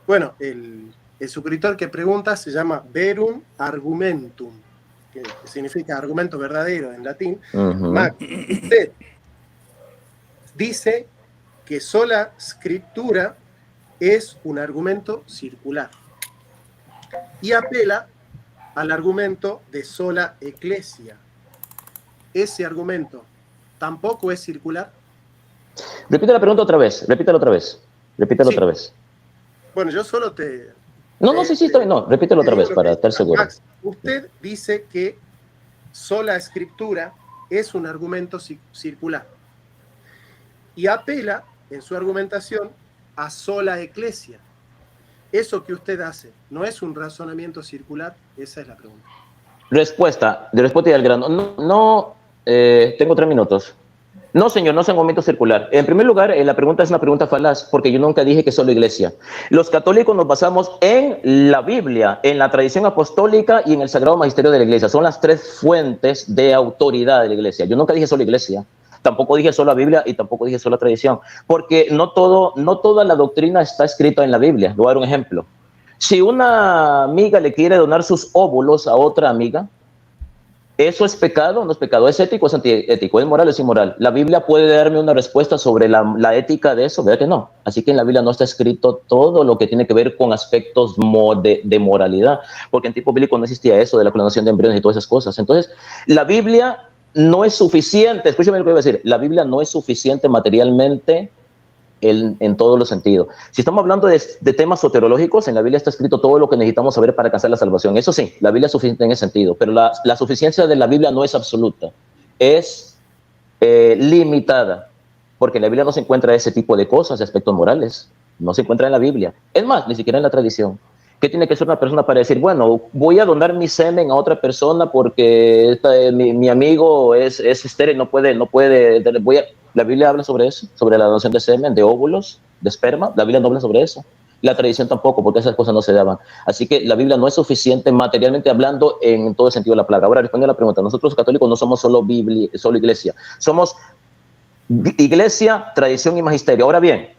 Bueno, el suscriptor que pregunta se llama Verum Argumentum, que significa argumento verdadero en latín. Max, usted dice que sola scriptura es un argumento circular y apela al argumento de sola ecclesia. Ese argumento tampoco es circular. Repite la pregunta otra vez, repítelo otra vez, repítelo Sí. otra vez. Bueno, yo solo te... No, sí, está bien, no, repítelo otra vez para estar seguro. Max, usted dice que sola escritura es un argumento circular y apela en su argumentación a sola ecclesia. ¿Eso que usted hace no es un razonamiento circular? Esa es la pregunta. Respuesta y al grano. No, tengo 3 minutos. No, señor, no es un argumento circular. En primer lugar, la pregunta es una pregunta falaz, porque yo nunca dije que solo iglesia. Los católicos nos basamos en la Biblia, en la tradición apostólica y en el sagrado magisterio de la iglesia. Son las 3 fuentes de autoridad de la iglesia. Yo nunca dije solo iglesia. Tampoco dije solo la Biblia y tampoco dije solo la tradición, porque no toda la doctrina está escrita en la Biblia. Le voy a dar un ejemplo. Si una amiga le quiere donar sus óvulos a otra amiga, ¿eso es pecado o no es pecado? ¿Es ético o es antiético? ¿Es moral o es inmoral? ¿La Biblia puede darme una respuesta sobre la ética de eso? ¿Verdad que no? Así que en la Biblia no está escrito todo lo que tiene que ver con aspectos de moralidad, porque en tiempo bíblico no existía eso de la clonación de embriones y todas esas cosas. Entonces, la Biblia no es suficiente, escúchame lo que voy a decir, la Biblia no es suficiente materialmente en todos los sentidos. Si estamos hablando de temas soteriológicos, en la Biblia está escrito todo lo que necesitamos saber para alcanzar la salvación. Eso sí, la Biblia es suficiente en ese sentido, pero la suficiencia de la Biblia no es absoluta, es limitada, porque en la Biblia no se encuentra ese tipo de cosas, de aspectos morales, no se encuentra en la Biblia. Es más, ni siquiera en la tradición. ¿Qué tiene que ser una persona para decir, bueno, voy a donar mi semen a otra persona porque mi amigo es estéril, no puede, la Biblia habla sobre eso, sobre la donación de semen, de óvulos, de esperma. La Biblia no habla sobre eso. La tradición tampoco, porque esas cosas no se daban. Así que la Biblia no es suficiente materialmente hablando en todo el sentido de la plaga. Ahora, respondiendo a la pregunta, nosotros los católicos no somos solo Biblia, solo iglesia. Somos iglesia, tradición y magisterio. Ahora bien,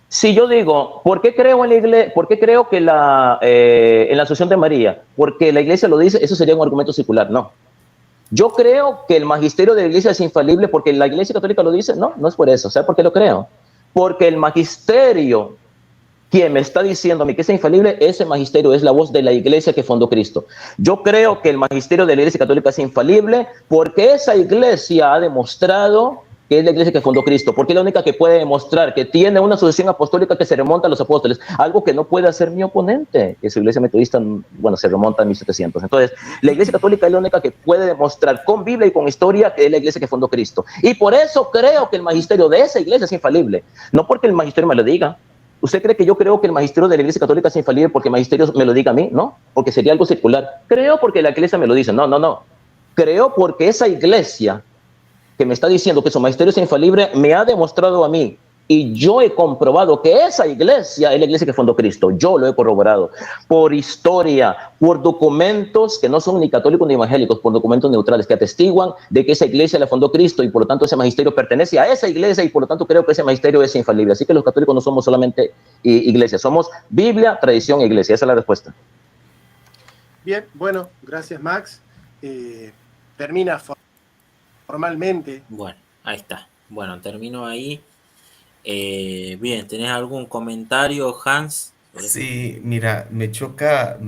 si yo digo, ¿por qué creo en la iglesia? ¿Por qué creo que en la Asunción de María? Porque la iglesia lo dice, eso sería un argumento circular. No. Yo creo que el magisterio de la iglesia es infalible porque la iglesia católica lo dice. No, no es por eso. ¿Sabe por qué lo creo? Porque el magisterio, quien me está diciendo a mí que es infalible, ese magisterio es la voz de la iglesia que fundó Cristo. Yo creo que el magisterio de la iglesia católica es infalible porque esa iglesia ha demostrado que es la iglesia que fundó Cristo, porque es la única que puede demostrar que tiene una sucesión apostólica que se remonta a los apóstoles, algo que no puede hacer mi oponente, que su iglesia metodista, bueno, se remonta a 1700. Entonces, la iglesia católica es la única que puede demostrar con Biblia y con historia que es la iglesia que fundó Cristo. Y por eso creo que el magisterio de esa iglesia es infalible, no porque el magisterio me lo diga. ¿Usted cree que yo creo que el magisterio de la iglesia católica es infalible porque el magisterio me lo diga a mí? No, porque sería algo circular. Creo porque la iglesia me lo dice. No. Creo porque esa iglesia que me está diciendo que su magisterio es infalible me ha demostrado a mí y yo he comprobado que esa iglesia es la iglesia que fundó Cristo. Yo lo he corroborado por historia, por documentos que no son ni católicos ni evangélicos, por documentos neutrales que atestiguan de que esa iglesia la fundó Cristo y por lo tanto ese magisterio pertenece a esa iglesia y por lo tanto creo que ese magisterio es infalible. Así que los católicos no somos solamente iglesia, somos Biblia, tradición e iglesia. Esa es la respuesta. Bien, bueno, gracias Max. Termina formalmente. Bueno, ahí está. Bueno, termino ahí. Bien, ¿tenés algún comentario, Hans? Sí, mira, me choca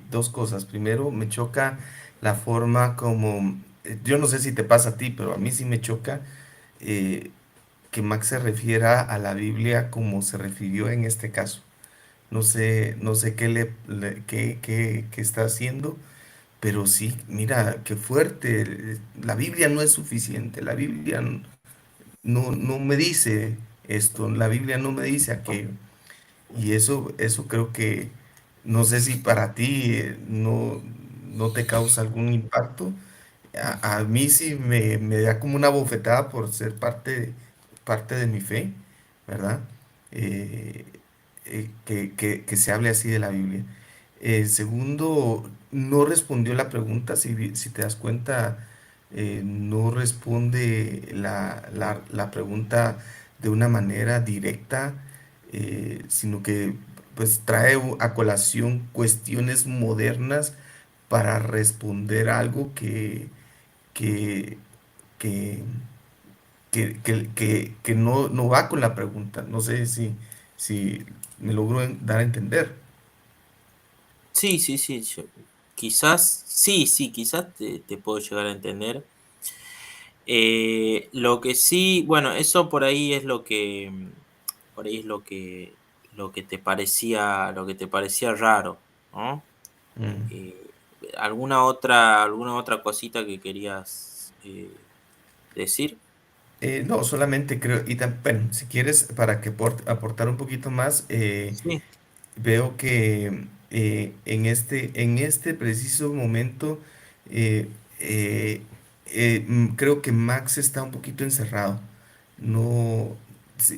2 cosas. Primero, me choca la forma como, yo no sé si te pasa a ti, pero a mí sí me choca eh, que Max se refiera a la Biblia como se refirió en este caso. No sé qué está haciendo, pero sí, mira, qué fuerte. La Biblia no es suficiente. La Biblia no me dice esto, la Biblia no me dice aquello. Y eso creo que, no sé si para ti no te causa algún impacto. A mí sí me da como una bofetada por ser parte de mi fe, ¿verdad? Eh, que se hable así de la Biblia. Segundo, no respondió la pregunta, si te das cuenta, no responde la pregunta de una manera directa, sino que pues trae a colación cuestiones modernas para responder algo que, que, que no va con la pregunta. No sé si me logro dar a entender. Sí, sí, sí, quizás, sí, sí, quizás te puedo llegar a entender. Lo que sí, bueno, eso por ahí es lo que, por ahí es lo que te parecía raro, ¿no? Mm. Eh, alguna otra cosita que querías decir? No, solamente creo, bueno, si quieres, para que aportar un poquito más, Sí, veo que en este preciso momento, eh, eh, creo que Max está un poquito encerrado. No,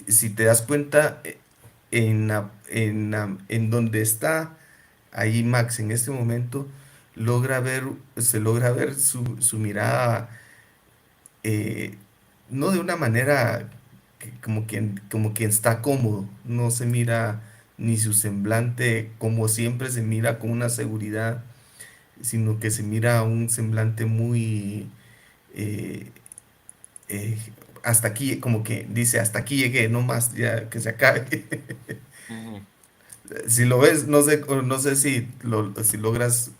si te das cuenta, en donde está ahí Max en este momento, se logra ver su mirada, eh, no de una manera como quien está cómodo, no se mira ni su semblante como siempre se mira con una seguridad, sino que se mira un semblante muy eh, eh, hasta aquí, como que dice, hasta aquí llegué, no más, ya que se acabe. ujú. Si lo ves, no sé si logras,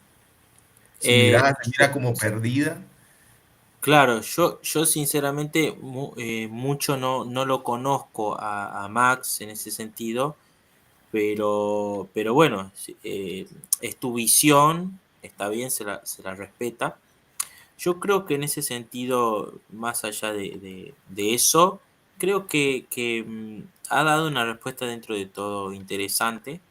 su mirada se mira Yo, como perdida. claro, yo sinceramente mucho no lo conozco a Max en ese sentido, pero bueno, es tu visión, está bien, se la respeta. Yo creo que en ese sentido, más allá de eso, creo que ha dado una respuesta dentro de todo interesante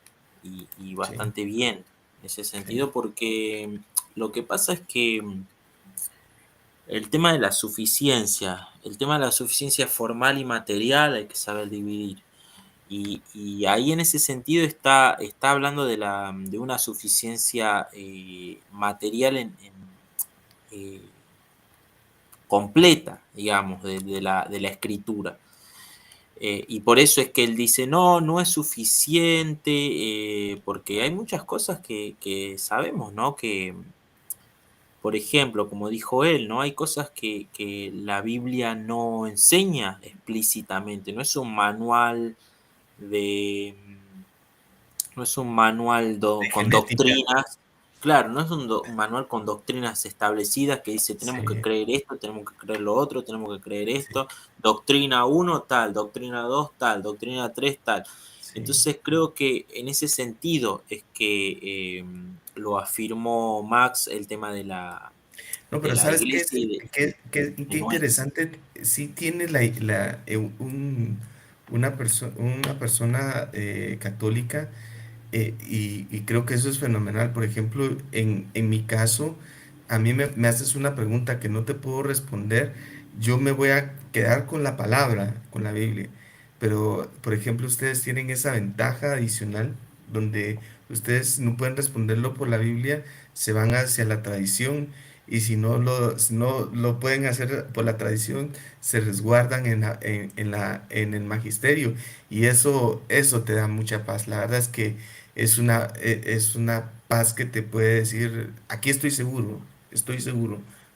y Sí, bastante bien en ese sí, sentido, porque lo que pasa es que el tema de la suficiencia, el tema de la suficiencia formal y material hay que saber dividir. Y ahí en ese sentido está hablando de una suficiencia material eh, completa, digamos, de la escritura. Y por eso es que él dice, no, no es suficiente, porque hay muchas cosas que sabemos, ¿no? Que, por ejemplo, como dijo él, ¿no? Hay cosas que la Biblia no enseña explícitamente, no es un manual de, no es un manual de con genética. doctrinas, claro, no es un manual con doctrinas establecidas que dice tenemos que Sí, creer esto, tenemos que creer lo otro, tenemos que creer sí, esto, doctrina uno tal, doctrina 2 tal, doctrina 3 tal. sí. Entonces creo que en ese sentido es que lo afirmó Max el tema No, de pero la ¿sabes qué iglesia qué y no es. interesante? Sí tiene una persona católica, y creo que eso es fenomenal. Por ejemplo, en mi caso, a mí me haces una pregunta que no te puedo responder, yo me voy a quedar con la palabra, con la Biblia. Pero, por ejemplo, ustedes tienen esa ventaja adicional donde ustedes no pueden responderlo por la Biblia, se van hacia la tradición, y si no lo pueden hacer por la tradición, se resguardan en el magisterio, y eso te da mucha paz. La verdad es que es una paz que te puede decir, aquí estoy seguro,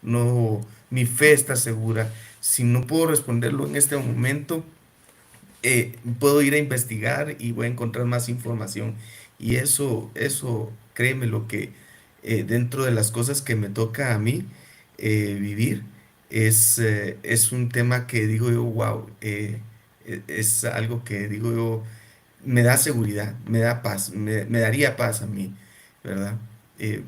no, mi fe está segura. Si no puedo responderlo en este momento, puedo ir a investigar y voy a encontrar más información. Y créeme lo que, dentro de las cosas que me toca a mí vivir, es un tema que digo yo, wow, es algo que digo yo, me da seguridad, me da paz, me daría paz a mí, ¿verdad?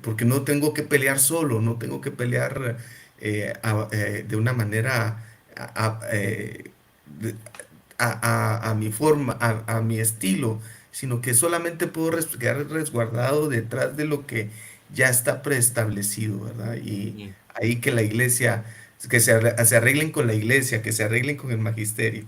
Porque no tengo que pelear solo, no tengo que pelear de una manera a- a- eh, de- a mi forma, a mi estilo, sino que solamente puedo quedar resguardado detrás de lo que ya está preestablecido, ¿verdad? Y Y- ahí que la iglesia, que se arreglen con la iglesia, que se arreglen con el magisterio.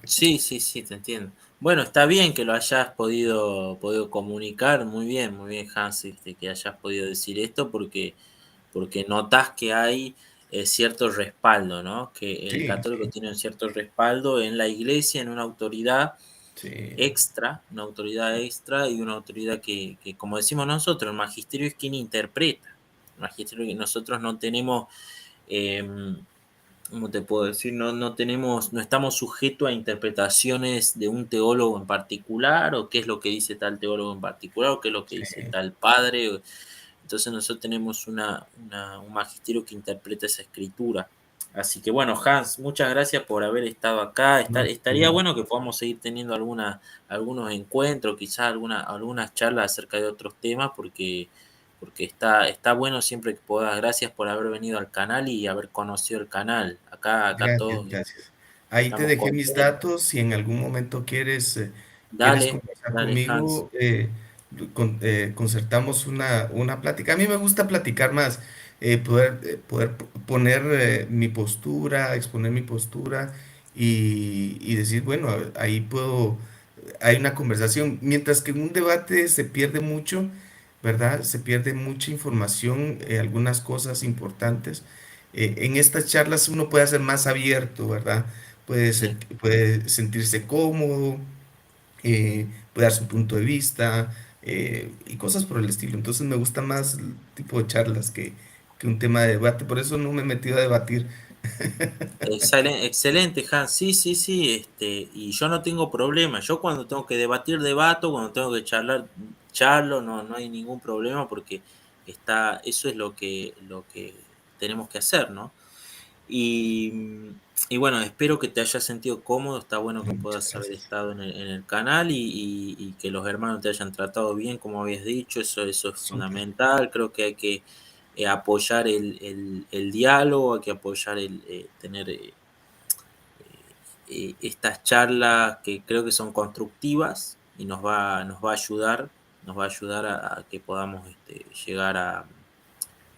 Sí, sí, sí, te entiendo. Bueno, está bien que lo hayas podido comunicar, muy bien, Hans, que hayas podido decir esto porque notas que hay cierto respaldo, ¿no? Que el Sí, católico sí, tiene un cierto respaldo en la iglesia, en sí, una autoridad extra y una autoridad que, como decimos nosotros, el magisterio es quien interpreta. El magisterio que nosotros no tenemos, ¿cómo te puedo decir? No tenemos, no estamos sujetos a interpretaciones de un teólogo en particular, o qué es lo que dice tal teólogo en particular, o qué es lo que dice sí. tal padre. Entonces nosotros tenemos un magisterio que interpreta esa escritura. Así que bueno, Hans, muchas gracias por haber estado acá. No, Estaría bueno que podamos seguir teniendo algunos encuentros, quizás algunas charlas acerca de otros temas, porque está bueno siempre que puedas. Gracias por haber venido al canal y haber conocido el canal. Acá gracias, todos gracias. Ahí te estamos dejé mis contentos. datos. Si en algún momento quieres Dale, conversar dale, Hans. conmigo, concertamos una plática. A mí me gusta platicar más, poder poner mi postura, exponer mi postura y decir, bueno, ahí hay una conversación. Mientras que en un debate se pierde mucho, ¿verdad? Se pierde mucha información, algunas cosas importantes. En estas charlas uno puede ser más abierto, ¿verdad? Sí. Puede sentirse cómodo, puede dar su punto de vista y cosas por el estilo. Entonces me gusta más el tipo de charlas que un tema de debate. Por eso no me he metido a debatir. Excelente, excelente, Hans. Sí, sí, sí, y yo no tengo problema. Yo cuando tengo que debatir, debato, cuando tengo que charlar, charlo, no hay ningún problema porque eso es lo que tenemos que hacer, ¿no? Y, y bueno, espero que te hayas sentido cómodo, está bueno que Muchas puedas haber gracias. estado en el canal y que los hermanos te hayan tratado bien, como habías dicho, eso es Súper. fundamental. Creo que hay que apoyar el diálogo, hay que apoyar tener estas charlas que creo que son constructivas y nos va a ayudar a que podamos llegar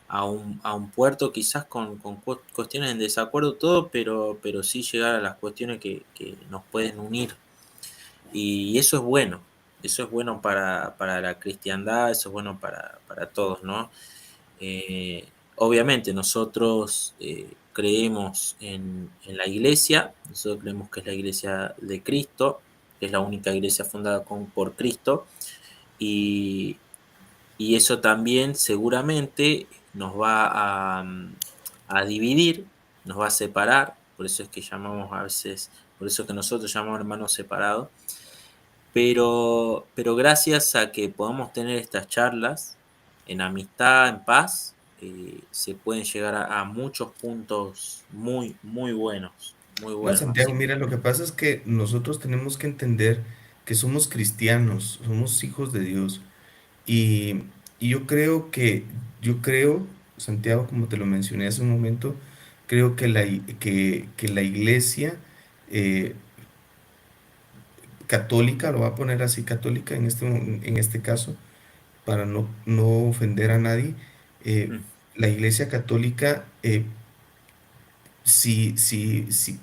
a un puerto quizás con cuestiones en desacuerdo todo, pero sí llegar a las cuestiones que nos pueden unir. Y eso es bueno para la cristiandad, eso es bueno para todos, ¿no? Obviamente nosotros creemos en la iglesia, nosotros creemos que es la iglesia de Cristo, que es la única iglesia fundada por Cristo, y, y eso también seguramente nos va a dividir, nos va a separar, por eso es que llamamos a veces, por eso es que nosotros llamamos hermanos separados, pero gracias a que podamos tener estas charlas en amistad, en paz, se pueden llegar a muchos puntos muy buenos, muy No, buenos. Santiago, Así que mira, lo que pasa es que nosotros tenemos que entender que somos cristianos, somos hijos de Dios. Y, y yo creo, Santiago, como te lo mencioné hace un momento, creo que la iglesia eh, católica, lo voy a poner así, católica en este caso, para no ofender a nadie, eh, mm, la iglesia católica, si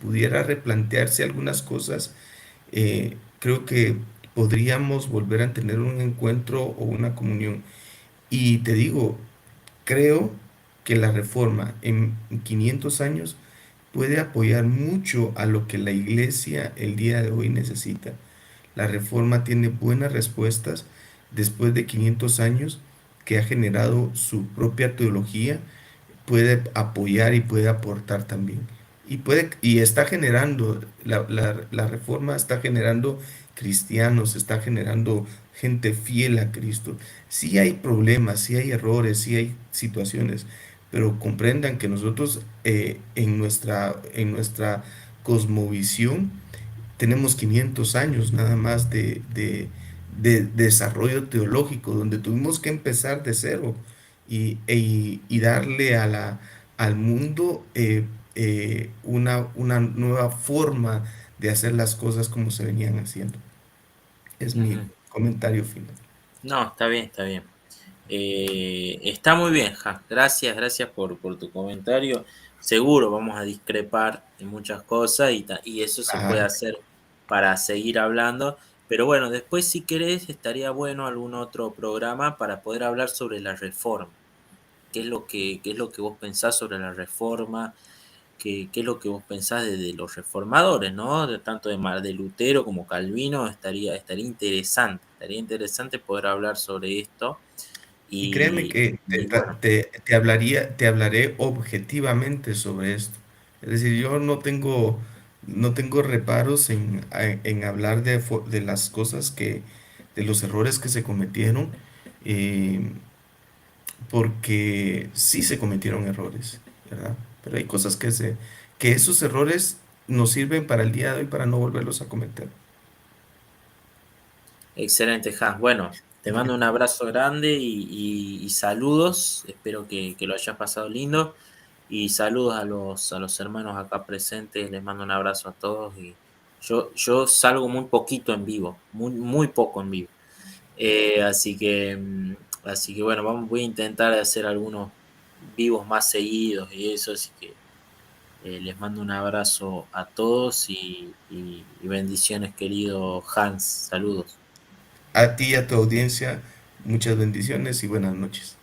pudiera replantearse algunas cosas, creo que podríamos volver a tener un encuentro o una comunión. Y te digo, creo que la reforma en 500 años puede apoyar mucho a lo que la iglesia el día de hoy necesita. La reforma tiene buenas respuestas después de 500 años que ha generado su propia teología, puede apoyar y puede aportar también. Y está generando, la reforma está generando cristianos, está generando gente fiel a Cristo. Sí hay problemas, sí hay errores, sí hay situaciones, pero comprendan que nosotros en nuestra cosmovisión tenemos 500 años nada más de desarrollo teológico, donde tuvimos que empezar de cero y darle al mundo una nueva forma de hacer las cosas como se venían haciendo. Es mi Ujú. comentario final. No, está bien, está bien. Está muy bien, Ja. Gracias por tu comentario. Seguro vamos a discrepar en muchas cosas y eso se puede Claro. hacer para seguir hablando. Pero bueno, después si querés estaría bueno algún otro programa para poder hablar sobre la reforma. Qué es lo que vos pensás sobre la reforma? ¿Qué es lo que vos pensás de los reformadores, ¿no? De tanto de Lutero como Calvino, estaría interesante poder hablar sobre esto. Y créeme que Y bueno, te hablaré objetivamente sobre esto. Es decir, yo no tengo reparos en hablar de las cosas de los errores que se cometieron, eh, porque sí se cometieron errores, ¿verdad? Pero hay cosas que esos errores nos sirven para el día de hoy para no volverlos a cometer. excelente, Hans. Bueno, te mando un abrazo grande y saludos. Espero que lo hayas pasado lindo. Y saludos a los hermanos acá presentes. Les mando un abrazo a todos. Y yo salgo muy poquito en vivo, muy poco en vivo. Así que bueno, voy a intentar hacer algunos vivos más seguidos y eso. Así que les mando un abrazo a todos y bendiciones, querido Hans. Saludos. A ti y a tu audiencia, muchas bendiciones y buenas noches.